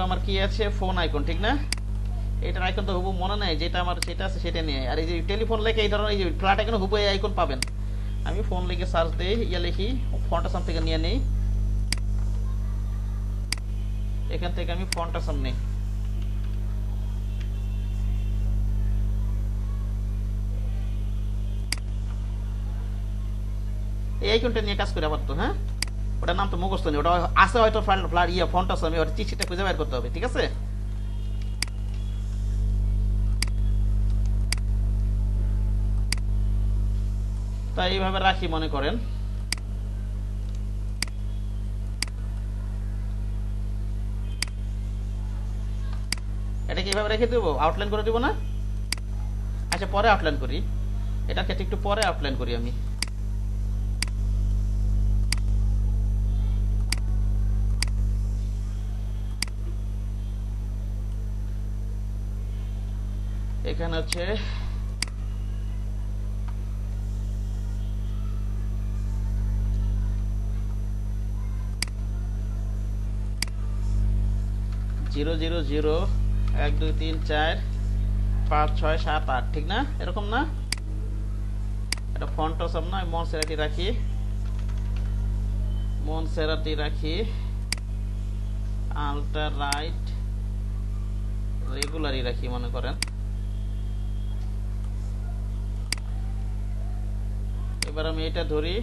আমার কি আছে, ফোন আইকন, ঠিক না? এটার আইকন তো হুবহু মনে নাই, যেটা আমার সেটা আছে সেটা নিয়ে। আর এই যে টেলিফোন লেখে এই ধরনের, এই যে ফ্ল্যাট আইকন হুবহু এই আইকন পাবেন। আমি ফোন লিখে সার্চ দিই, ইয়া লিখি, ফন্টাসাম থেকে নিয়ে নেই, এখান থেকে আমি ফন্টাসাম নেই। এই আইকনটা নিয়ে কাজ করে আবার তো। হ্যাঁ, ওটার নাম তো মুখস্থ নেই, ওটা আছে হয়তো ফ্ল্যাট ইয়া ফন্টাসাম, ওটা চিঠিটা খুঁজে বের করতে হবে, ঠিক আছে? তাই এইভাবে রাখি মনে করেন। এটাকে এইভাবে রেখে দেবো, আউটলাইন করে দেবো না? আচ্ছা, পরে আউটলাইন করি, এটার ক্ষেত্রে একটু পরে আউটলাইন করি আমি। এখানে হচ্ছে জিরো জিরো জিরো 1 2 3 4 5 6 7 8 ঠিক না এরকম না এটা ফন্ট সব না মনসেরাটি রাখি আলট্রা রাইট রেগুলারই রাখি মনে করেন এবার আমি এটা ধরি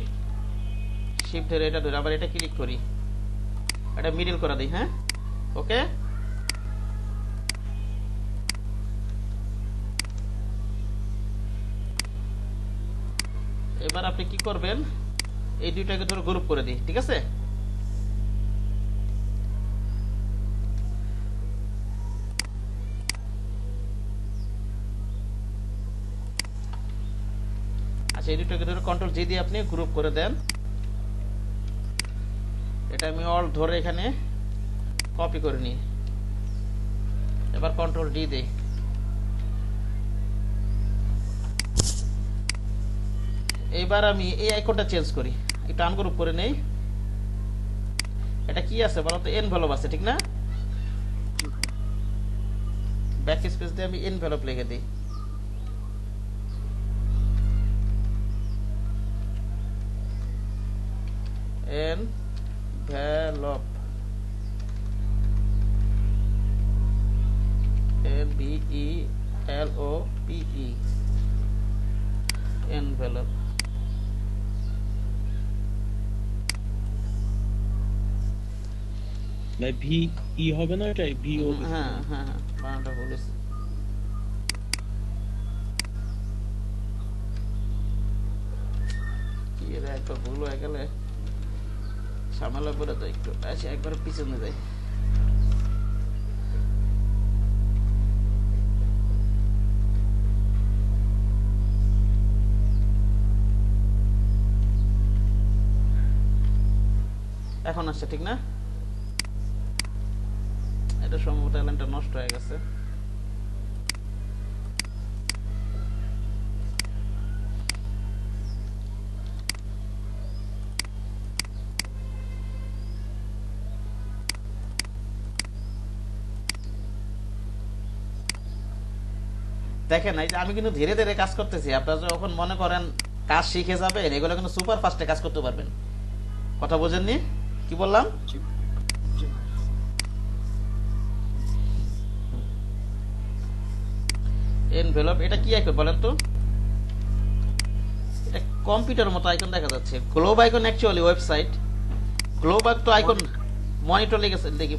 শিফট ধরে এটা ধরে আবার এটা ক্লিক করি এটা মিডল করে দিই হ্যাঁ ওকে এবার আপনি কি করবেন এই দুইটাকে ধরে গ্রুপ করে দিই ঠিক আছে আচ্ছা এই দুইটাকে ধরে কন্ট্রোল জি দিয়ে আপনি গ্রুপ করে দেন এটা আমি অল ধরে এখানে কপি করে নিই এবার কন্ট্রোল ডি দেই এবার আমি এই আইকনটা চেঞ্জ করি একটু আনগ্রুপ করে নেই এটা কি আছে বলো তো এনভেলপ আছে ঠিক না ব্যাক স্পেস দিয়ে আমি এনভেলপ লিখে দিই envelope envelope envelope ভাই ভি ই হবে না এটাই ভি ও হ্যাঁ হ্যাঁ বানানটা বলেছি কি এর একটা ভুল হয়ে গেলে সামলা করে তো একটু আচ্ছা একবার পিছনে যাই এখন আসছে ঠিক না এটা সম্ভবত এলানটা নষ্ট হয়ে গেছে দেখেন এই যে আমি কিন্তু ধীরে ধীরে কাজ করতেছি আপনারা যখন মনে করেন কাজ শিখে যাবেন এগুলো কিন্তু সুপার ফাস্টে কাজ করতে পারবেন কথা বোঝেননি কি বললাম জি জি এনভেলপ এটা কি আইকন বলেন তো এটা কম্পিউটার মতো আইকন দেখা যাচ্ছে globe icon actually website globe তো আইকন মনিটর লেগেছে দেখি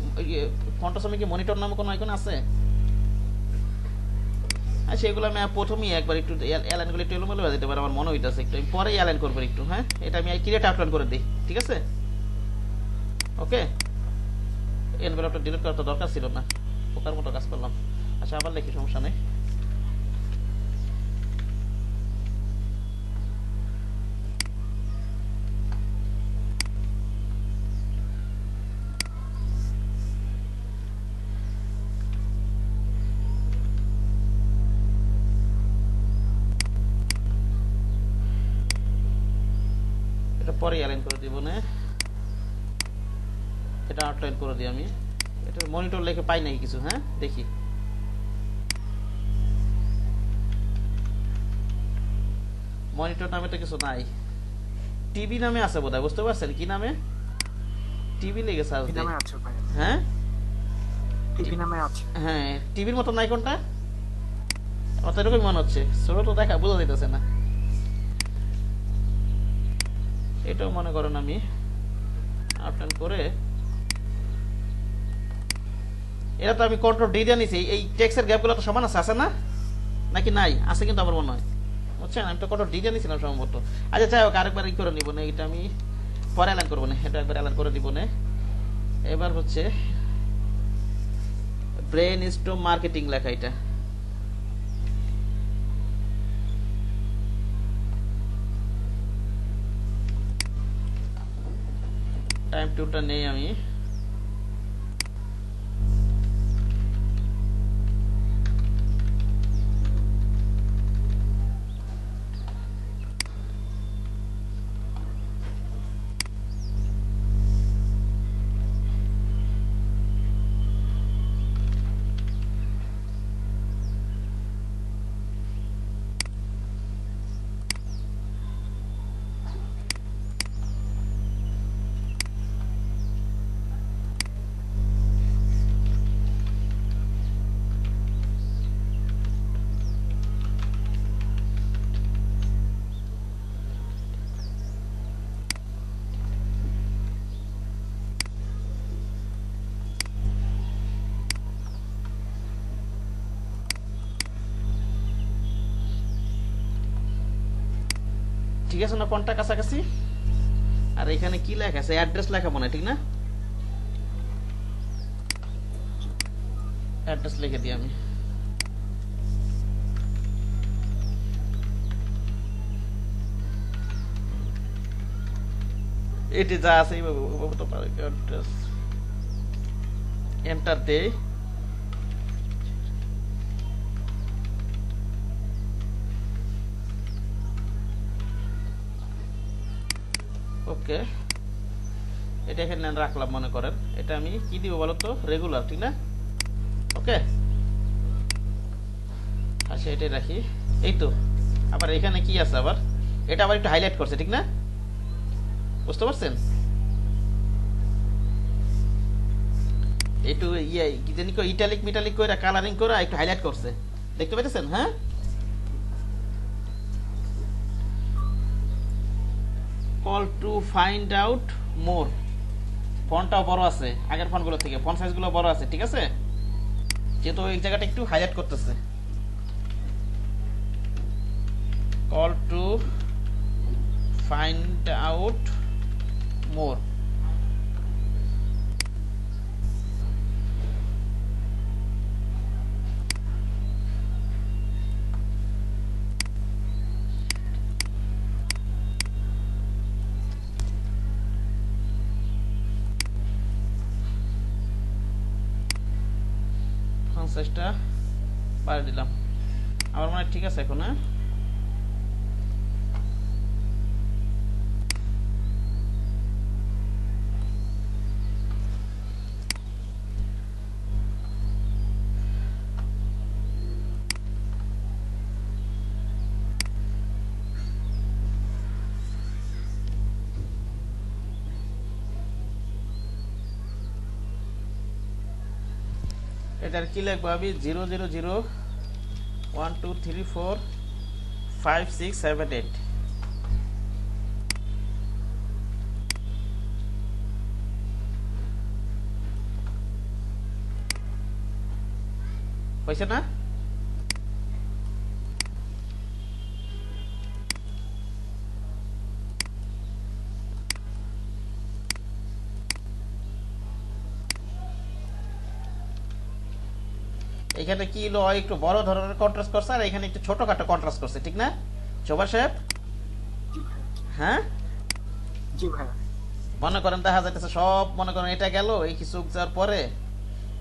ফন্টসমে কি মনিটর নামে কোনো আইকন আছে আচ্ছা এগুলো আমি প্রথমেই একবার একটু অ্যালাইনগুলো একটু এলোমেলো হয়ে যেতে পারে আমার মনে হইতেছে একটু আমি পরেই অ্যালাইন করবো একটু হ্যাঁ এটা আমি ক্রিয়েট আউটলাইন করে দিই ঠিক আছে ওকে এনভেলপটা ডিলিট করার তো দরকার ছিল না পোকার মতো কাজ করলাম আচ্ছা আবার লিখি সমস্যা নেই পরে অ্যালাইন করে দিব না এটা আউটলাইন করে দিই আমি এটা মনিটর লিখে পাই নাই কিছু হ্যাঁ দেখি মনিটর নামে তো কিছু নাই টিভি নামে আছে বোধহয় বুঝতে পারছেন কি নামে টিভি লিখে সার্চ কি দেই নামে আছে ভাই হ্যাঁ টিভি নামে আছে হ্যাঁ টিভির মতো নাই কোনটা অত এরকম মনে হচ্ছে ছোট তো দেখা বোঝা যাইতেছে না এটাও মনে করেন আমি আউটলাইন করে এটা তো আমি কন্ট্রোল ডি দিয়ে নিছি এই টেক্সটের গ্যাপগুলো তো সমান আছে না নাকি নাই আছে কিন্তু আমার মনে হয় বুঝছেন আমি তো কন্ট্রোল ডি দিয়ে নিছিলাম সম্ভবত আচ্ছা যাই হোক আরেকবার ই করে নিব না এটা আমি পরে অ্যালাইন করবো না এটা একবার অ্যালাইন করে দিব না এবার হচ্ছে ব্রেন স্ট্রোম মার্কেটিং লেখা এটা টাইম টুলটা নেই আমি ঠিক আছে না, কোনটা কাছাকাছি? আর এখানে কি লেখা আছে? অ্যাড্রেস লেখা মনে হয়, ঠিক না? অ্যাড্রেস লিখে দিই আমি। এটি যা আছে এইভাবে ওভাবে তো পারে। অ্যাড্রেস এন্টার দেই। ওকে, এটা এখানে রাখলাম মনে করেন। এটা আমি কি দিব বলো তো? রেগুলার, ঠিক না? ওকে, আচ্ছা এটাই রাখি। এই তো, আবার এখানে কি আছে আবার? এটা আবার একটু হাইলাইট করছে, ঠিক না? বুঝতে পারছেন? একটু ইয়ে কি জানি কো, ইটালিক মিটালিক করে কালারিং করে একটু হাইলাইট করছে, দেখতে পাইতেছেন? হ্যাঁ, call to find out more. ফন্টটাও বড় আছে আগের ফন্টগুলো থেকে, ফন্ট সাইজগুলো বড় আছে, ঠিক আছে? যেহেতু এই জায়গাটা একটু হাইলাইট করতেছে। কল টু ফাইন্ড আউট মোর। সাইজটা বাড়িয়ে দিলাম, আমার মনে হয় ঠিক আছে এখন। হ্যাঁ, এটার কি লিখবো আমি? 00012345678। হয়েছে না? এখানে কি হলো, একটু বড় ধরনের কন্ট্রাস্ট করছে আর এখানে একটু ছোটখাটো কন্ট্রাস্ট করছে, ঠিক না জোবার সাহেব? হ্যাঁ, জি ভাইয়া। মনে করেন দেখা যাইতেছে সব, মনে করেন এটা গেল, এই কি চোখ যাওয়ার পরে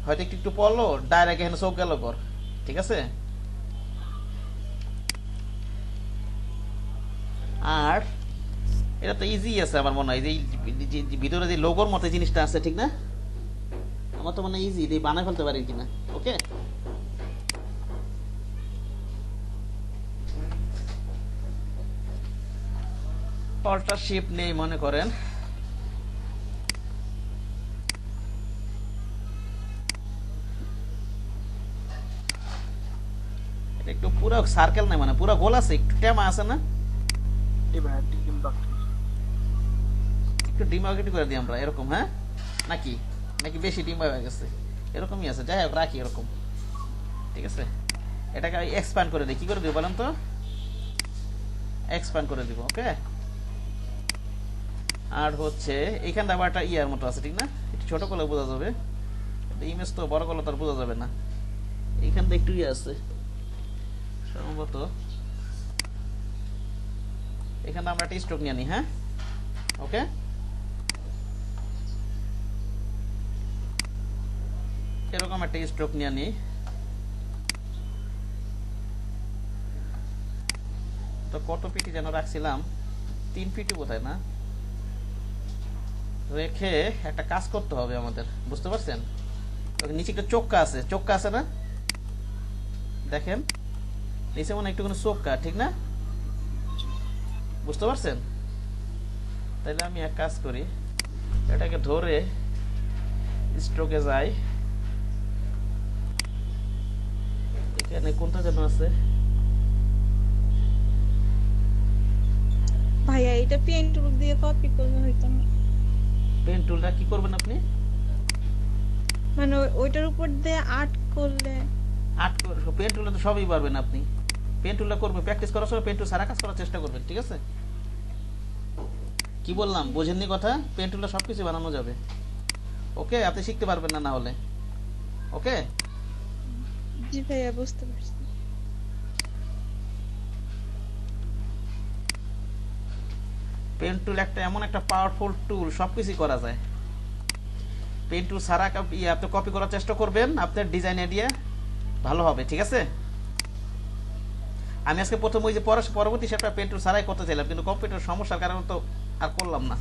হয়তো একটু একটু পড়লো, ডাইরেক্ট এখানে চোখ গেল পর, ঠিক আছে? আর এটা তো ইজি আছে আমার মনে হয়, যে ভিতরে যে লোগোর মতো জিনিসটা আছে, ঠিক না? আমার তো মনে হয় ইজি, বানায় ফেলতে পারি কিনা। ওকে, অল্টার শেপ নেই মনে করেন। এটা একটু পুরো সার্কেল নাই, মানে পুরো গোল আছে, একটু টেমা আছে না? জি ভাইয়া, টিম ডক্টর। একটু ডিমার্কেট করে দিই আমরা এরকম। হ্যাঁ, নাকি নাকি বেশি ডিমা হয়ে গেছে? এরকমই আছে, যাই হোক রাখি এরকম, ঠিক আছে? এটাকে এক্সপ্যান্ড করে দিই। কি করে দিব বলেন তো? এক্সপ্যান্ড করে দিব। ওকে, আর হচ্ছে এইখানটা আবার একটা ইয়ার মতো আছে, ঠিক না? একটু ছোট করলে বোঝা যাবে, ইমেজ তো বড় করলে তার বোঝা যাবে না। এইখানটা একটু ইয়ে আছে সম্ভবত, এখানে আমরা একটা স্ট্রোক নিয়ে নিই। হ্যাঁ, ওকে, এরকম একটা স্ট্রোক নিয়ে নিই। তো কত পিটি যেন রাখছিলাম? 3 পিটি বোধহয় না? রেখে একটা কাজ করতে হবে আমাদের, বুঝতে পারছেন? নিচে একটা চোক্কা আছে, চোক্কা আছে না? দেখেন নিচে মনে একটুখানি চোক্কা, ঠিক না? বুঝতে পারছেন? তাহলে আমি এক কাজ করি, এটাকে ধরে স্ট্রোকে যাই। এখানে কোনটা যেন আছে? ভাইয়া এটা পেন টুল দিয়ে কপি করলে হইতো না? পেন টুলটা কি করবেন আপনি? মানে ওইটার উপর দিয়ে আর্ট করলে? পেন টুলটা তো সবই পারবেন আপনি। পেন টুলটা করবেন, প্র্যাকটিস করার সময় পেন টুল সারা কাজ করার চেষ্টা করবেন, ঠিক আছে? কি বললাম বোঝেননি কথা? পেন টুলটা সবকিছু বানানো যাবে। ওকে, আপনি শিখতে পারবেন না না হলে। ওকে, জি ভাইয়া বুঝতে পারছি। পেন টুল একটা এমন একটা পাওয়ারফুল টুল, সবকিছু করা যায়। পেন টুল সারা আপনি কপি করার চেষ্টা করবেন, আপনার ডিজাইন আইডিয়া ভালো হবে, ঠিক আছে? আমি আজকে প্রথম ওই যে পরবর্তী সেটা পেন টুল সারাই করতে চাইলাম, কিন্তু কম্পিউটার সমস্যার কারণে তো আর করলাম না।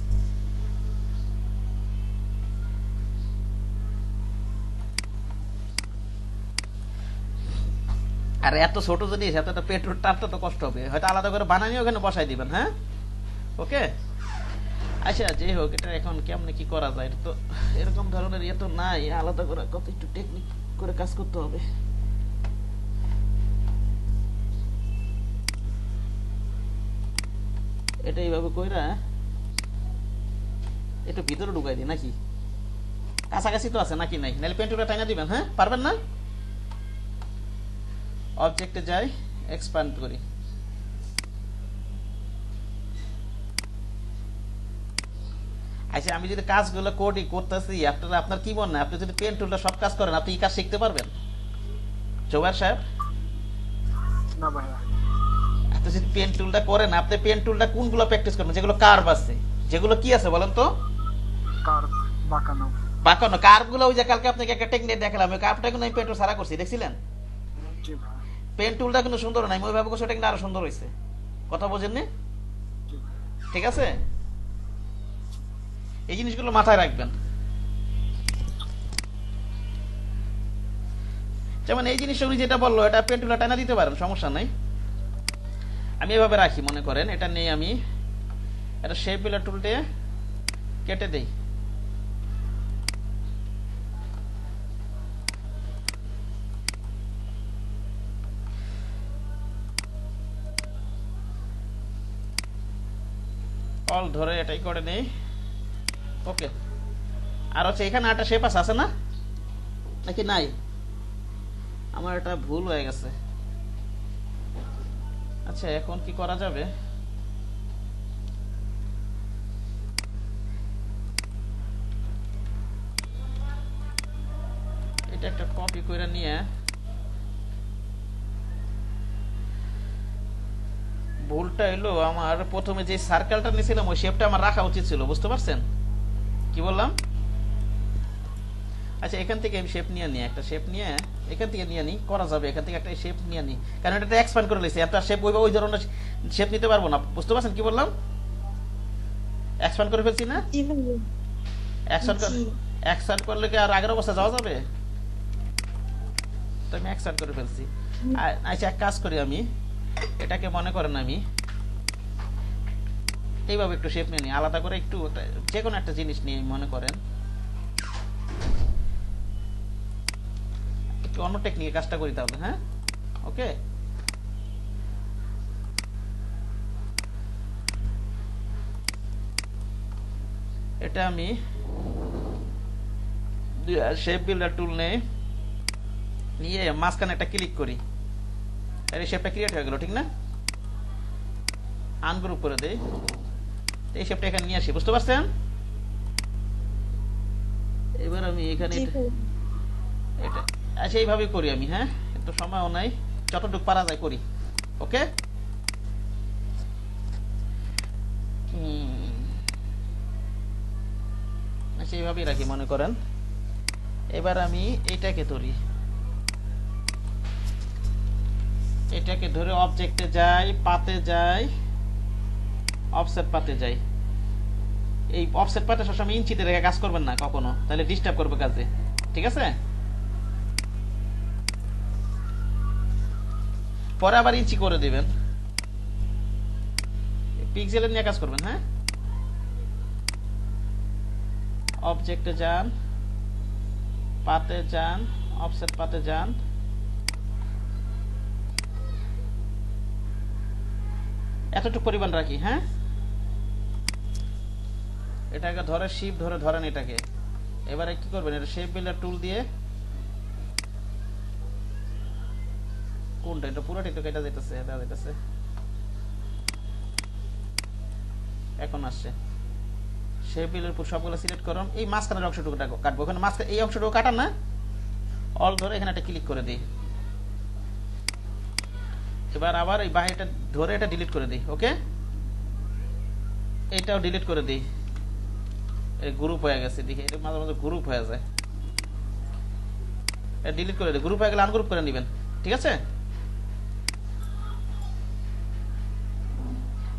আর এত ছোট জিনিস, এত পেন টুল টানতে তো কষ্ট হবে, হয়তো আলাদা করে বানানি ওখানে বসাই দিবেন। হ্যাঁ, ওকে। আচ্ছা, যাই হোক, এটা এখন কেমনে কি করা যায়? এটা তো এরকম ধরনের ইয়ে তো নাই, আলাদা করে কত একটু টেকনিক করে কাজ করতে হবে। এটা এইভাবে কইরা এটা ভিতরে ঢুকাই দিই নাকি? কাছাকাছি তো আছে নাকি? নাই, নাহলে পেন্টুলটা টাইনা দিবেন। হ্যাঁ, পারবেন না? অবজেক্টে যাই, এক্সপ্যান্ড করি। আচ্ছা, আমি যদি কাজগুলো কোডই করতেছি, আপনার কি মনে হয়, আপনি যদি পেন টুলটা সব কাজ করেন, আপনি এই কাজ শিখতে পারবেন জোবাইর সাহেব? না ভাইয়া। আপনি যদি পেন টুলটা করেন, আপনি পেন টুলটা কোনগুলো প্র্যাকটিস করবেন? যেগুলো কার্ভ আছে, যেগুলো কি আছে বলেন তো? কার বাঁকানো। বাঁকানো কার্ভগুলো, ওই যে কালকে আপনাকে একটা টেকনিক দেখালাম, ওই কার্ভটা কিন্তু আমি পেন টুল সারা করছি, দেখছিলেন? জি ভাই। পেন টুলটা কিন্তু সুন্দর নাই, ওইভাবে করছি, ওটা কিন্তু আরো সুন্দর হয়েছে। কথা বোঝেননি? জি ভাই। ঠিক আছে, এই জিনিসগুলো মাথায় রাখবেন। যেমন এই জিনিসটা উনি যেটা বললো, এটা পেন টুলটা টানা দিতে পারেন, সমস্যা নাই। আমি এভাবে রাখি, মনে করেন এটা নেই, আমি এটা শেপ বিলার টুল দিয়ে কেটে দেই। অল ধরে এটাই করে নেই। ওকে, আর হচ্ছে এখানে একটা শেপ আছে না নাকি নাই? আমার এটা ভুল হয়ে গেছে। আচ্ছা, এখন কি করা যাবে? এটা একটা কপি করে নিয়ে, ভুলটা এলো আমার, প্রথমে যে সার্কেলটা নিয়েছিলাম ওই শেপটা আমার রাখা উচিত ছিল, বুঝতে পারছেন কি বললাম? আচ্ছা, এখান থেকে আমি শেপ নিয়ে নিই, একটা শেপ নিয়ে এখান থেকে নিয়ে নিই, করা যাবে এখান থেকে একটা শেপ নিয়ে নিই, কারণ এটা এক্সপ্যান্ড করে নিয়েছি, একটা শেপ ওই ধরনের শেপ নিতে পারবো না, বুঝতে পারছেন কি বললাম? এক্সপ্যান্ড করে ফেলছি না? জি ভাইয়া। এক্সপ্যান্ড করলে কি আর আগের অবস্থা যাওয়া যাবে? তো আমি এক্সপ্যান্ড করে ফেলছি। আচ্ছা, এক কাজ করি, আমি এটাকে মনে করেন আমি এইভাবে একটু শেপ নিয়ে নিই, আলাদা করে একটু যে কোনো একটা জিনিস নিয়ে মনে করেন একটু অন্য টেকনিকে কাজটা করি তাহলে। হ্যাঁ, ওকে। এটা আমি শেপ বিল্ডার টুল নিয়ে মাঝখানে একটা ক্লিক করি, তাহলে শেপটা ক্রিয়েট হয়ে গেল, ঠিক না? আনগ্রুপ করে দেই, এই শেপটা এখানে নিয়ে আসি, বুঝতে পারছেন? এবার আমি এখানে এটা আচ্ছা এইভাবেই করি আমি। হ্যাঁ, একটু সময়ও নাই, যতটুকু পারা যায় করি। ওকে, আচ্ছা এইভাবেই রাখি মনে করেন। এবার আমি এটাকে ধরি, এটাকে ধরে অবজেক্টে যাই, পাতে যাই, অফসেট পাতে যাই। এই অফসেট পাতে সবসময় ইঞ্চিতে রেখে কাজ করবেন না কখনো, তাহলে ডিস্টার্ব করবে কাজে, ঠিক আছে? পরে আবার ইঞ্চি করে দিবেন, পিক্সেলের নিয়ে কাজ করবেন। হ্যাঁ, অবজেক্টে যান, পাতে যান, অফসেট পাতে যান, এতটুকু পরিমাণ রাখি। হ্যাঁ, এটাকে ধরে শিপ ধরে ধরেন এটাকে। এবারে কি করবেন, এটা শেপ বিল্ডার টুল দিয়ে, কোনটা এটা পুরোটাই তো কেটে যেতেছে, এটা যেতেছে, এখন আসছে। শেপের উপর সবগুলো সিলেক্ট করুন, এই মাঝখানের অংশটুকু কাটবো, ওখানে মাঝখানে এই অংশটুকু কাটান না, অল ধরে এখানে একটা ক্লিক করে দিই। এবার আবার এই বাহিরটা ধরে এটা ডিলিট করে দিই। ওকে, এইটাও ডিলিট করে দিই। এই গ্রুপ হয়ে গেছে, দেখি এটা মাঝে মাঝে গ্রুপ হয়ে যায়, এটা ডিলিট করে দিই। গ্রুপ হয়ে গেলে আনগ্রুপ করে নেবেন, ঠিক আছে?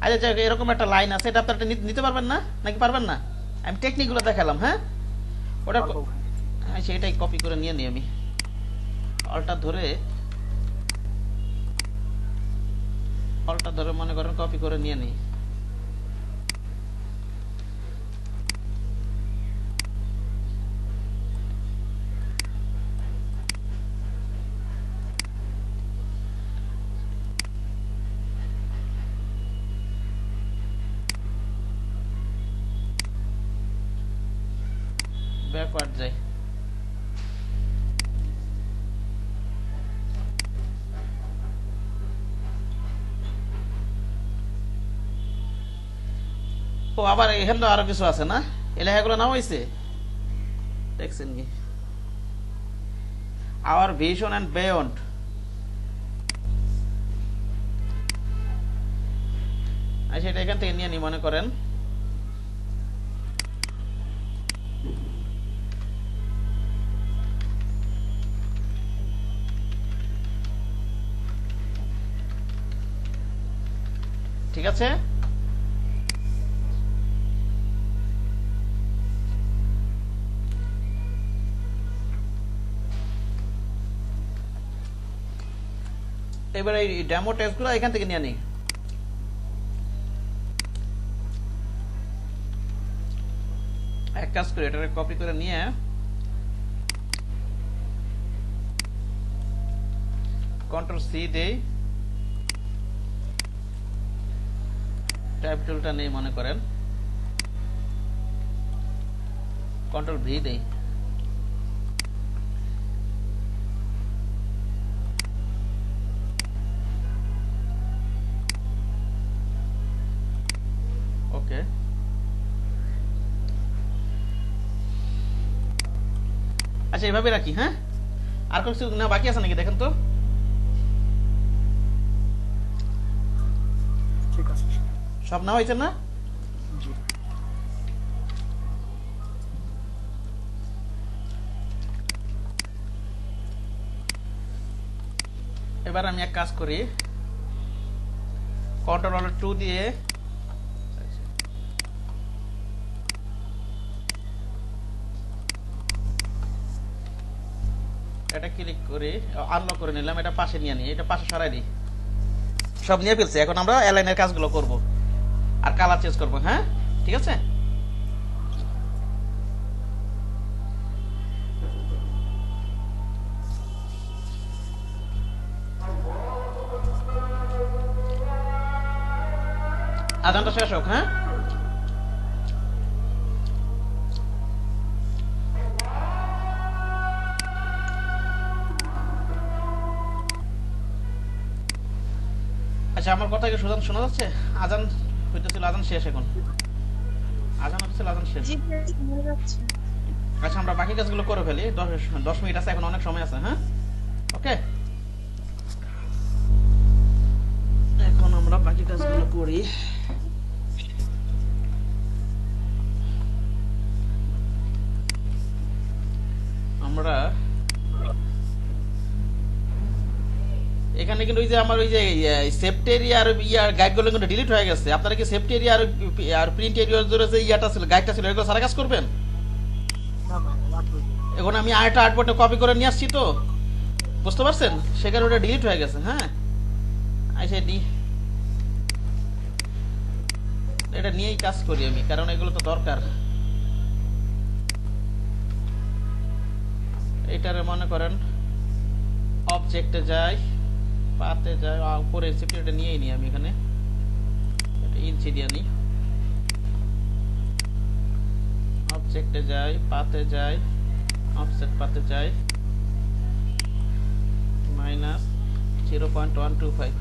আচ্ছা যাই হোক, এরকম একটা লাইন আছে, এটা আপনারা নিতে পারবেন না নাকি পারবেন না? আমি টেকনিকগুলো দেখালাম, হ্যাঁ ওটা হ্যাঁ সেটাই কপি করে নিয়ে নিই আমি। অলটা ধরে মনে করেন কপি করে নিয়ে নিই। ব্যাকওয়ার্ড যাই, ও আবার এখানে তো আরো কিছু আছে না, এই লেখাগুলো নাম হয়েছে দেখছেন কি? আওয়ার ভিশন অ্যান্ড বিয়ন্ড, আচ্ছা এটা এখান থেকে নিয়ে নি মনে করেন। ঠিক আছে, এবার এই ডেমো টেস্টগুলো এখান থেকে নিয়ে নিই। এক কাজ করে এটা কপি করে নিয়ে কন্ট্রোল সি দেই, ট্যাব টুলটা নেই মনে করেন, কন্ট্রোল ভি দেই, ওকে। আচ্ছা এভাবে রাখি, হ্যাঁ আর কিছু না বাকি আছে নাকি দেখেন তো? ঠিক আছে, সব না হয়েছে না? জি এবার আমি এক কাজ করি, কন্ট্রোল অল্ট 2 দিয়ে এটা ক্লিক করে আনলক করে নিলাম, এটা পাশে নিয়ে নিই, এটা পাশে সরাই দিই। সব নিয়ে ফেলছি, এখন আমরা অ্যালাইনের কাজগুলো করব আর কালার চেঞ্জ করব, হ্যাঁ ঠিক আছে। আজানটা শেষ হোক, হ্যাঁ আচ্ছা আমার কথা কি শোনা যাচ্ছে? আজান হইতেছিল, আজান শেষ, এখন আজান হইতেছিল, আজান শেষ। জি ভাই, শোনা যাচ্ছে। আচ্ছা আমরা বাকি কাজগুলো করে ফেলি, 10 মিনিট আছে, এখন অনেক সময় আছে, হ্যাঁ ওকে। এখন আমরা বাকি কাজগুলো করি। আমরা এখানে কিন্তু ওই যে আমার ওই যে সেফটি এরিয়া আর ইয়ার গাইডগুলো কিন্তু ডিলিট হয়ে গেছে। আপনারা কি সেফটি এরিয়া আর প্রিন্ট এরিয়ার জন্য যে ইয়াটা ছিল, গাইডটা ছিল, এগুলো সারা কাজ করবেন? না ভাই লাগবে। এখন আমি আরেকটা আর্টবোর্ডে কপি করে নিয়ে আসছি, তো বুঝতে পারছেন, সেখানে ওটা ডিলিট হয়ে গেছে। হ্যাঁ আচ্ছা এটা নিয়েই কাজ করি আমি, কারণ এগুলো তো দরকার। এটারে মনে করেন অবজেক্টে যাই, পাতে যাই, উপরে সেফটি এটা নিয়েই নিই আমি, এখানে এটা ইঞ্চি দিয়ে নিই। অবজেক্টে যাই, পাতে যাই, অফসেট পাতে যাই, -0.125।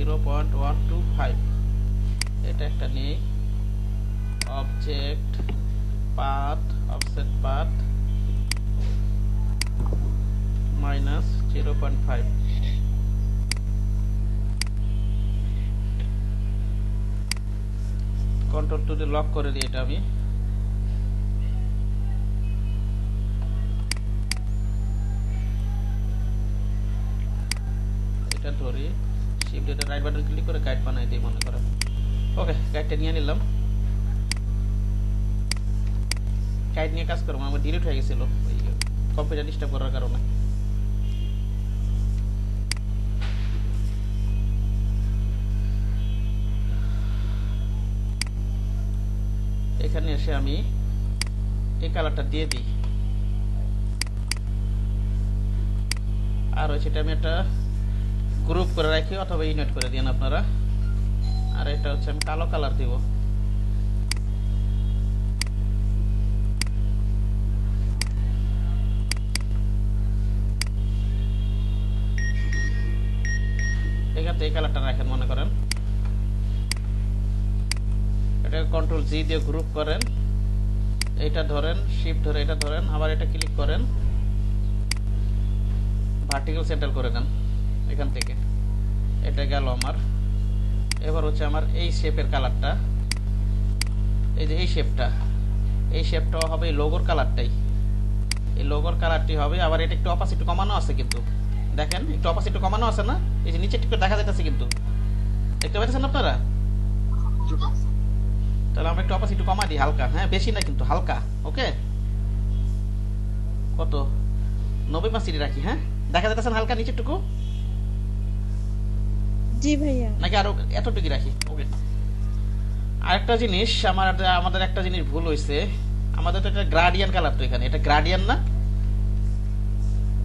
0.125 এটা একটা নেই object path offset path minus 0.5 control two দিয়ে লক করে দিই এটা আমি এটা ধরি শিফট এটা রাইট বাটন ক্লিক করে গাইড বানাই দিই মনে করেন ওকে গাইডটা নিয়ে নিলাম গাইড নিয়ে কাজ করবো আমার ডিলিট হয়ে গেছিল ওই কম্পিউটার ডিস্টার্ব করার কারণে এখানে এসে আমি এই কালারটা দিয়ে দিই আর ওই সেটা আমি একটা গ্রুপ করে রাখি অথবা ইউনিট করে দিন আপনারা আর এটা হচ্ছে আমি কালো কালার দিব এখানে এই কালারটা রাখেন মনে করেন এটা কন্ট্রোল জি দিয়ে গ্রুপ করেন এটা ধরেন শিফট ধরে এটা ধরেন আবার এটা ক্লিক করেন ভার্টিক্যাল সেন্টার করে দেন এখান থেকে এটা গেল আমার এবার হচ্ছে আমার এই শেপের কালারটা এই যে এই শেপটা হবে এই লোগোর কালারটাই এই লোগোর কালারটি হবে আবার এটা একটু অপাসিটি কমানো আছে কিন্তু দেখেন একটু অপাসিটি কমানো আছে না এই যে নিচে একটু দেখা যাচ্ছে কিন্তু দেখতে পাচ্ছেন আপনারা তাহলে আমরা একটু অপাসিটি কমা দিই হালকা হ্যাঁ বেশি না কিন্তু হালকা ওকে কত 90% রাখি হ্যাঁ দেখা যাচ্ছে হালকা নিচেটুকু জি ভাইয়া নাকি আরো এতটুকু রাখি ওকে আরেকটা জিনিস আমাদের একটা জিনিস ভুল হয়েছে আমাদের তো এটা গ্রাডিয়ান কালার তো এখানে এটা গ্রাডিয়ান না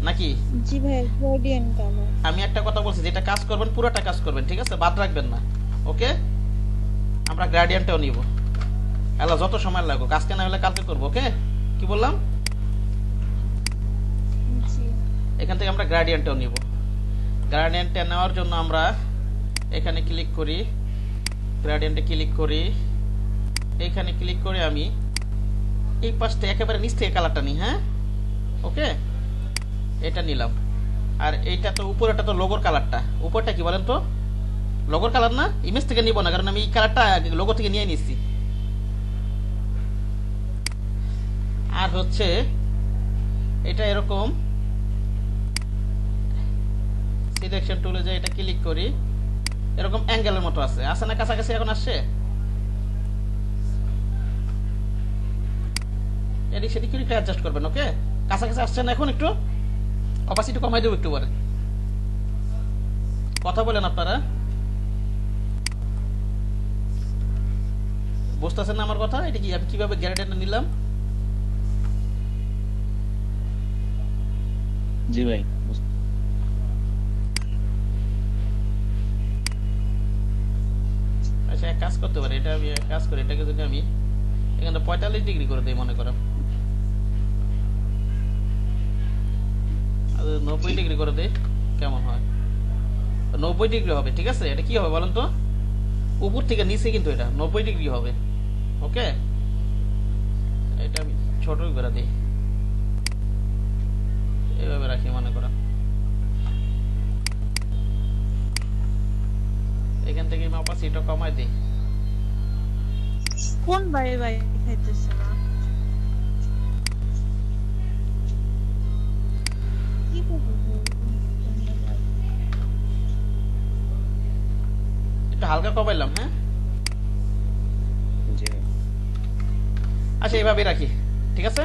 নাকি জি ভাইয়া গ্রেডিয়েন্ট কালার আমি একটা কথা বলছি যেটা কাজ করবেন পুরোটা কাজ করবেন ঠিক আছে বাদ রাখবেন না ওকে আমরা গ্রেডিয়েন্টটাও নিব এলা যত সময় লাগুক আজকে না হলে কালকে করব ওকে কি বললাম জি এখান থেকে আমরা গ্রেডিয়েন্টটাও নিব গ্রেডিয়েন্টটা নেওয়ার জন্য আমরা এখানে ক্লিক করি গ্রেডিয়েন্টে ক্লিক করি এইখানে ক্লিক করে আমি এই পাশটা একেবারে নিচ থেকে কালারটা নিই হ্যাঁ ওকে এটা নিলাম আর এইটা তো উপরেটা তো লোগোর কালারটা উপরটা কি বলেন তো লোগোর কালার না ইমেজ থেকে নিব না কারণ আমি এই কালারটা লোগো থেকে নিয়ে নিচ্ছি আর হচ্ছে এটা এরকম সিলেকশন টুলে যে এটা ক্লিক করি এরকম অ্যাঙ্গেলের মতো আছে না কাছাকাছি এখন আসছে এদিক সেদিক একটু অ্যাডজাস্ট করবেন ওকে কাছাকাছি আসছে না এখন একটু অপাসিটি কমাই দেবো একটু পরে কথা বলেন আপনারা বুঝতেছেন না আমার কথা এটা কি আমি কিভাবে গ্রেডিয়েন্ট নিলাম জি ভাই আচ্ছা এক কাজ করতে পারি এটা আমি এক কাজ করি এটাকে যদি আমি এখানে 45 ডিগ্রি করে দিই মনে করেন আর 90 ডিগ্রি করে দিই কেমন হয় 90 ডিগ্রি হবে ঠিক আছে এটা কি হবে বলেন তো উপর থেকে নিচে কিন্তু এটা 90 ডিগ্রি হবে ওকে এটা আমি ছোট করে দিই এইভাবে রাখি মনে করেন এখান থেকে আমি অপাসিটিটা কমাই দিই কোন ভাই খাইতেছে না কি করব একটু হালকা কমাইলাম হ্যাঁ জি ভাই আচ্ছা এইভাবে রাখি ঠিক আছে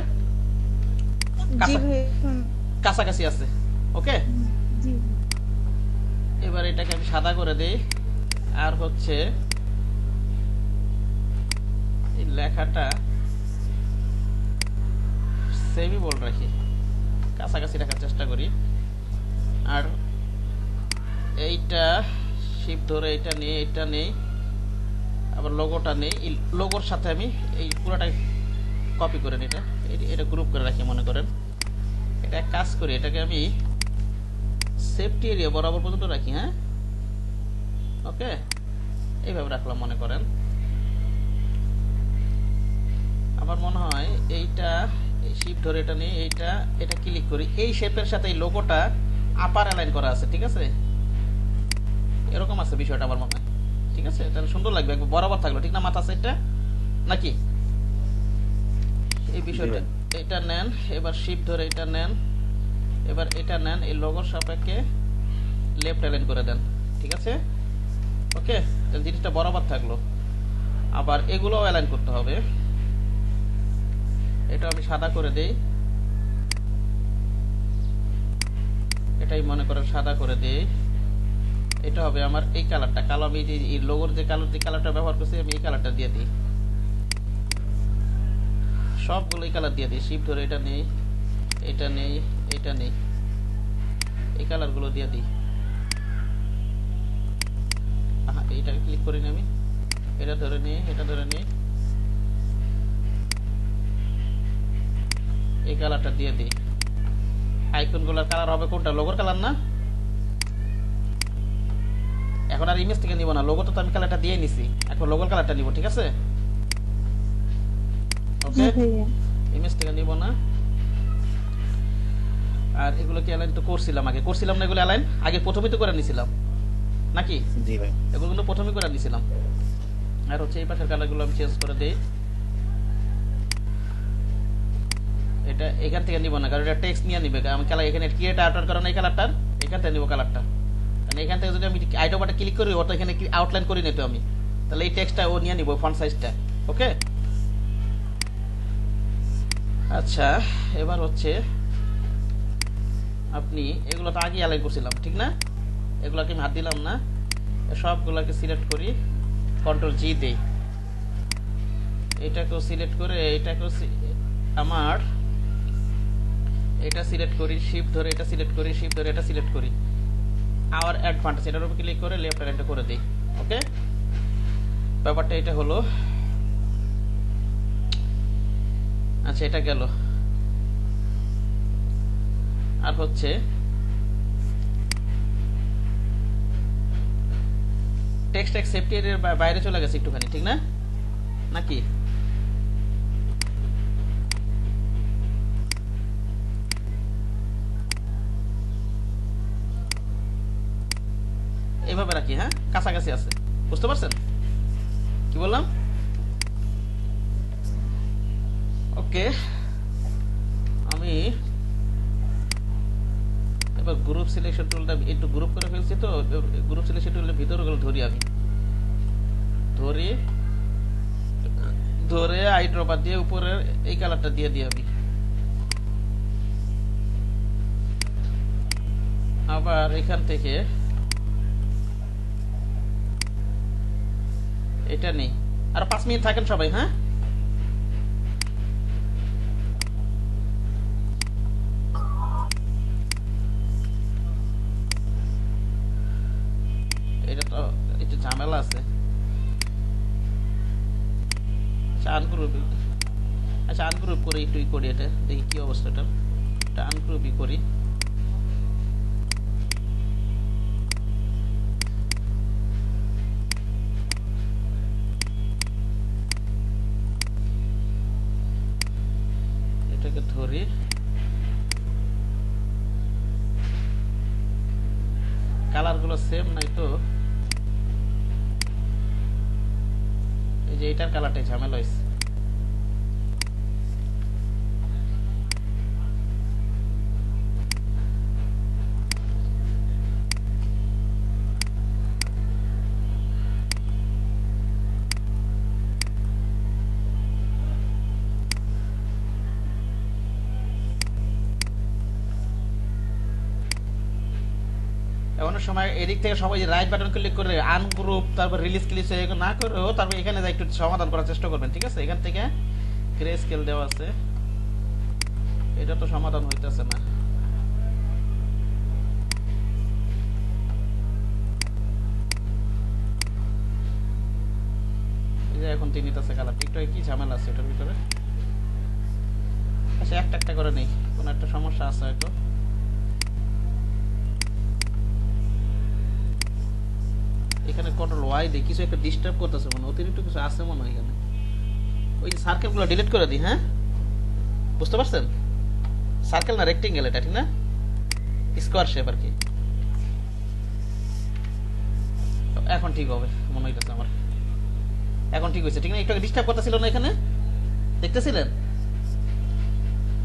জি ভাই এখন কাছাকাছি আছে ওকে জি এবার এটাকে আমি সাদা করে দেই আর হচ্ছে এই লেখাটা সেমি বোল্ড রাখি কাছাকাছি রাখার চেষ্টা করি আর এইটা শিফট ধরে এটা নেই আবার লোগোটা নেই এই লোগোর সাথে আমি এই পুরোটা কপি করে নিই এটা গ্রুপ করে রাখি মনে করেন এটা এক কাজ করি এটাকে আমি সেফটি এরিয়া বরাবর পর্যন্ত রাখি হ্যাঁ ওকে, এইভাবে রাখলাম মনে করেন। আমার মনে হয় এইটা শিফট ধরে এটা নিয়ে এটা ক্লিক করি, এই শেপের সাথে এই লোগোটা আপার অ্যালাইন করা আছে, ঠিক আছে, এরকম আছে বিষয়টা আমার মনে হয়। ঠিক আছে, তাহলে সুন্দর লাগবে, একবার বরাবর থাকলো, ঠিক না, মাথা সাইডটা নাকি এই বিষয়টা। এটা নেন, এবার শিফট ধরে এটা নেন, এবার এটা নেন, এই লোগোর সাপেক্ষে লেফট অ্যালাইন করে দেন, ঠিক আছে। ওকে, তাহলে জিনিসটা বরাবর থাকলো। আবার এগুলোও অ্যালাইন করতে হবে, এটা আমি সাদা করে দেই, এটাই মনে করেন সাদা করে দেই। এটা হবে আমার এই কালারটা, কালো আমি এই লোগোর যে কালারটা ব্যবহার করছি আমি এই কালারটা দিয়ে দিই, সবগুলো এই কালার দিয়ে দিই। শিফট ধরে এটা নেই, এটা নেই, এটা নেই, এই কালারগুলো দিয়ে দিই। এইটা ক্লিক করি না আমি, এটা ধরে নিই, এটা ধরে নিই, এই কালারটা দিয়ে দিই। আইকনগুলোর কালার হবে কোনটা, লোগোর কালার না। এখন আর ইমেজ থেকে নিব না, লোগো তো আমি কালারটা দিয়ে নিছি, এখন লোগোর কালারটা নিব, ঠিক আছে। ওকে, ইমেজ থেকে নিব না। আর এগুলো কি অ্যালাইন তো করছিলাম আগে, করছিলাম না এগুলো অ্যালাইন আগে, প্রথমেই তো করে নিছিলাম নাকি, জি ভাই, এগুলো কিন্তু প্রথমেই করে নিছিলাম। আর হচ্ছে এই পাশের কালারগুলো আমি চেঞ্জ করে দিই, এটা এখান থেকে নিব না, কারণ এটা টেক্সট নিয়ে নিবে, আমি কালার এখানে ক্রিয়েট আউটার কারণ এই কালারটার এখান থেকে নিব কালারটা, কারণ এখান থেকে যদি আমি আইটো বাটে ক্লিক করি ওটা এখানে আউটলাইন করি নিতো আমি, তাহলে এই টেক্সটটা ও নিয়ে নিব, ফন্ট সাইজটা। ওকে, আচ্ছা, এবার হচ্ছে আপনি এগুলো তো আগে অ্যালাইন করছিলাম, ঠিক না, এগুলোকে আমি হাত দিলাম না, সবগুলোকে সিলেক্ট করি, কন্ট্রোল জি দেই, এটাকেও সিলেক্ট করে এটাকেও আমার এটা সিলেক্ট করি, শিফট ধরে এটা সিলেক্ট করি, শিফট ধরে এটা সিলেক্ট করি, আওয়ার অ্যাডভান্টেজ এটার উপর ক্লিক করে লেফট অ্যালাইনটা করে দিই। ওকে, ব্যাপারটা এটা হলো। আচ্ছা, এটা গেল। আর হচ্ছে টেক্সট অ্যাকসেপ্ট এর বাইরে চলে গেছে একটুখানি, ঠিক না নাকি, এইভাবে রাখি, হ্যাঁ, কাছাকাছি আছে, বুঝতে পারছেন কি বললাম। ওকে, আমি এবার গ্রুপ সিলেকশন টুলটা একটু গ্রুপ করে ফেলছি, তো গ্রুপ সিলেকশন টুলের ভিতরে গুলো ধরি, আমি ধরে আইড্রপার দিয়ে উপরে এই কালারটা দিয়ে দিই আমি, আবার এখান থেকে এটা নেই। আর 5 মিনিট থাকেন সবাই, হ্যাঁ, এটা তো একটু ঝামেলা আছে। আচ্ছা, আনগ্রুপ করে একটু করি, এটা দেখি কি অবস্থাটা, এটা আনগ্রুপই করি। এটাকে ধরি, কালার গুলো সেম নাই তো, এই যে এটার কালারটাই ঝামেলা হয়েছে। অনেক সময় এদিক থেকে সবাই রাইট বাটন ক্লিক করে আনগ্রুপ তারপর রিলিজ ক্লিক না করেও তারপর এখানে যা একটু সমাধান করার চেষ্টা করবেন, ঠিক আছে। এখান থেকে গ্রে স্কেল দেওয়া আছে, এটা তো সমাধান হইতেছে না। এই যে এখন তিনিটাছে কালার, টিকটকে কি ঝামেলা আছে এটার ভিতরে। আচ্ছা, একটা একটা করে নেই, কোনো একটা সমস্যা আছে হয়তো। এখানে কন্ট্রোল ওয়াই দিয়ে কিছু একটা ডিস্টার্ব করতেছে মনে হয়, অতিরিক্ত কিছু আছে মনে হয় এখানে। ওই যে সার্কেলগুলো ডিলিট করে দিই, হ্যাঁ বুঝতে পারছেন? সার্কেল না রেক্টেঙ্গেল এটা, ঠিক না? স্কোয়ার শেপ আর কি। এখন ঠিক হবে মনে হইতেছে আমার, এখন ঠিক হয়েছে, ঠিক না? একটু ডিস্টার্ব করতেছিল না এখানে, দেখতেছিলেন?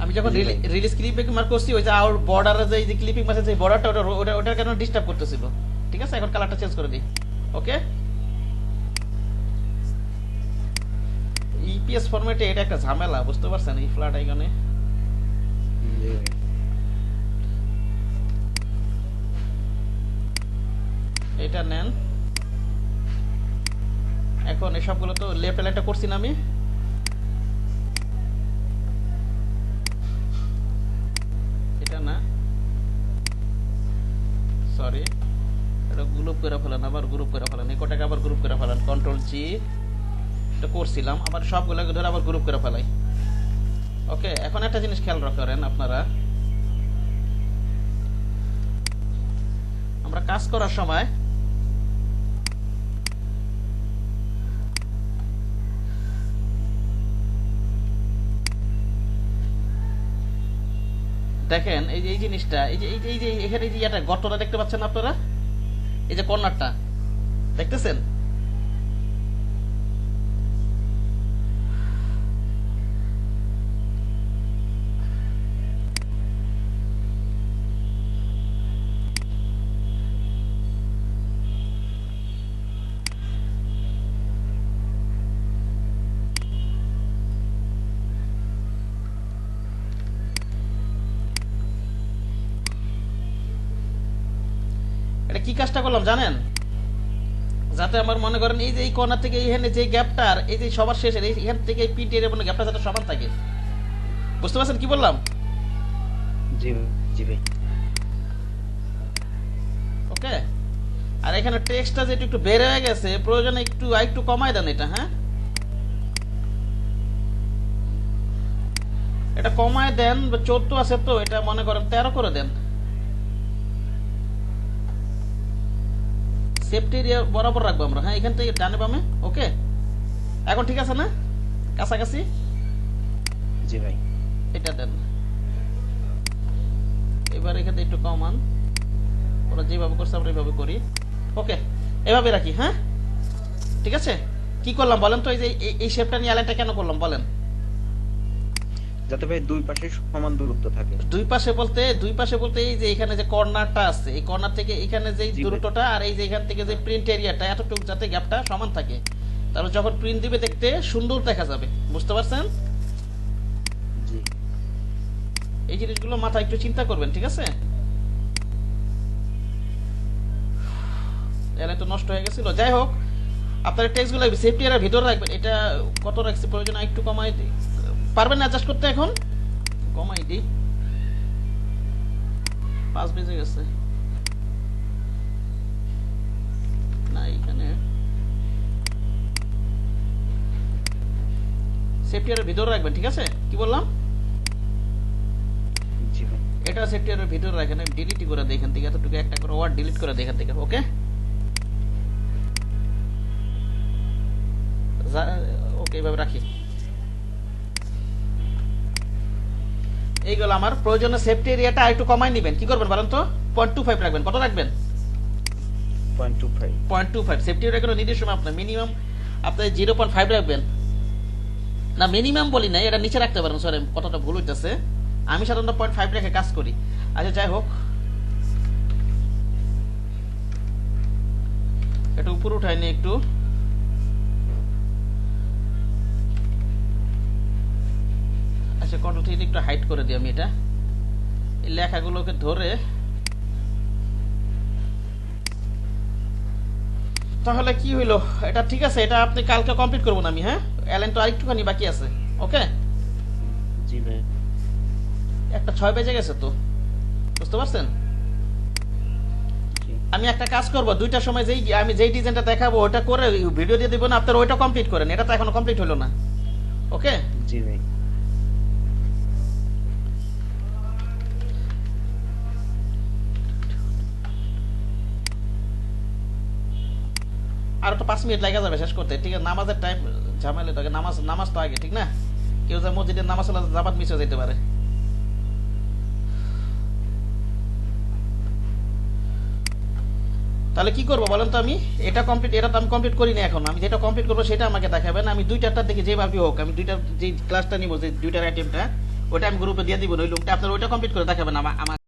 আমি যখন রিলিজ ক্লিপিং মার্ক করছি, ওই যে আউট বর্ডারে যে ক্লিপিং মার্কের যে বর্ডারটা, ওটার কারণে ডিস্টার্ব করতেছিল। ঠিক আছে, এখন কালারটা চেঞ্জ করে দিই। ওকে, ইপিএস ফরম্যাটে এটা একটা ঝামেলা, বুঝতে পারছেন? এই ফ্ল্যাট আইকনে এটা নেন। এখন এসবগুলো তো লেফট লাইনটা করছি না আমি, এটা না, সরি, এটা গ্রুপ করে ফেলেন, আবার গ্রুপ করে ফেলেন, এই কটাকে আবার গ্রুপ করে ফেলেন, কন্ট্রোল জি, এটা করছিলাম, আবার সবগুলোকে ধরে আবার গ্রুপ করে ফেলাই। ওকে, এখন একটা জিনিস খেয়াল করেন আপনারা, আমরা কাজ করার সময় দেখেন এই যে এই জিনিসটা, এই যে এখানে এই যে এটা গর্তটা দেখতে পাচ্ছেন আপনারা, এই যে কর্নারটা দেখতেছেন? এটা কি কাজটা করলাম জানেন? যাতে আমার মনে করেন এই যে এই কর্নার থেকে এইখানে যে গ্যাপটা, আর এই যে সবার শেষের এইখান থেকে এই প্রিন্ট এরিয়ার মধ্যে গ্যাপটা যাতে সমান থাকে। বুঝতে পারছেন কি বললাম? জি জি ভাই। ওকে, আর এখানে টেক্সটটা যে একটু বের হয়ে গেছে, প্রয়োজনে একটু কমায় দেন এটা, হ্যাঁ এটা কমায় দেন। 14 আছে তো, এটা মনে করেন 13 করে দেন। সেফটি এরিয়া বরাবর রাখবো আমরা, হ্যাঁ এখান থেকে ডানে বামে। ওকে, এখন ঠিক আছে না? কাছাকাছি জি ভাই। এটা দেন। এবার এখানে একটু কমান, ওরা যেভাবে করছে আমরা এইভাবে করি। ওকে, এভাবে রাখি, হ্যাঁ ঠিক আছে। কি করলাম বলেন তো? এই যে এই শেপটা নিয়ে অ্যালাইনটা কেন করলাম বলেন? যাতে ভাই দুই পাশে সমান দূরত্ব থাকে। দুই পাশে বলতে এই যে এখানে যে কর্নারটা আছে, এই কর্নার থেকে এখানে যে দূরত্বটা, আর এই যে এখান থেকে যে প্রিন্ট এরিয়াটা, এতটুকু যাতে গ্যাপটা সমান থাকে, তাহলে যখন প্রিন্ট দিবে দেখতে সুন্দর দেখা যাবে। বুঝতে পারছেন? জি। এই জিনিসগুলো মাথায় একটু চিন্তা করবেন, ঠিক আছে? এখানে তো নষ্ট হয়ে গেছিল। যাই হোক, আপনার টেক্সটগুলো সেফটি এর ভিতরে রাখবেন। এটা কত রাখছি প্রয়োজন একটু কমাই দিই, পারবেন না অ্যাডজাস্ট করতে? এখন কমাই দিই, 5 বেজে গেছে না। এখানে সেফটি এর ভিতরে রাখবেন, ঠিক আছে? কি বললাম? জি ভাই। এটা সেফটি এর ভিতরে রাখেন। আমি ডিলিট করে দিই এখান থেকে, এতটুকু একটা করে ওয়ার্ড ডিলিট করে দিই এখান থেকে। ওকে, ওকে এইভাবে রাখি। এইগুলো আমার প্রয়োজনে সেফটি এরিয়াটা একটু কমাই নেবেন। কি করবেন বলেন তো? 0.25 রাখবেন। কত রাখবেন? 0.25। 0.25 সেফটি এরিয়া কোনো নির্দিষ্ট মাপ না, মিনিমাম আপনি 0.5 রাখবেন। না মিনিমাম বলি না, এটা নিচে রাখতে পারেন। সরি, কতটা ভুল হইতেছে। আমি সাধারণত 0.5 রেখে কাজ করি। আচ্ছা যাই হোক, এটা উপরে উঠাই নি একটু। আচ্ছা, কন্ট্রোল থেকে একটু হাইড করে দিই আমি এটা। এই লেখাগুলোকে ধরে, তাহলে কি হইলো? এটা ঠিক আছে, এটা আপনি কালকে কমপ্লিট করবো না আমি, হ্যাঁ? অ্যালাইন তো আরেকটুখানি বাকি আছে। ওকে, জি ভাই। একটা 6 বেজে গেছে তো, বুঝতে পারছেন? জি। আমি একটা কাজ করব, 2টার সময় আমি যেই ডিজাইনটা দেখাবো ওটা করে ভিডিও দিয়ে দিব না, আপনার ওইটা কমপ্লিট করেন। এটা তো এখনো কমপ্লিট হলো না। ওকে, জি ভাই। আর তো 5 মিনিট লাগা যাবে শেষ করতে, ঠিক আছে? নামাজের টাইম ঝামেলা থাকে, নামাজ তো আগে, ঠিক না? কেউ যা মসজিদের নামাজ হলে জামাত মিস হয়ে যেতে পারে। তাহলে কি করবো বলেন তো? আমি এটা কমপ্লিট, এটা তো আমি কমপ্লিট করিনি এখন। আমি যেটা কমপ্লিট করবো সেটা আমাকে দেখাবেন। আমি 2টার থেকে যেভাবে হোক আমি 2টার যে ক্লাসটা নিবো, যে 2টার আইটেমটা, ওটা আমি গ্রুপে দিয়ে দিব, ওই লোকটা আপনার ওইটা কমপ্লিট করে দেখাবেন আমার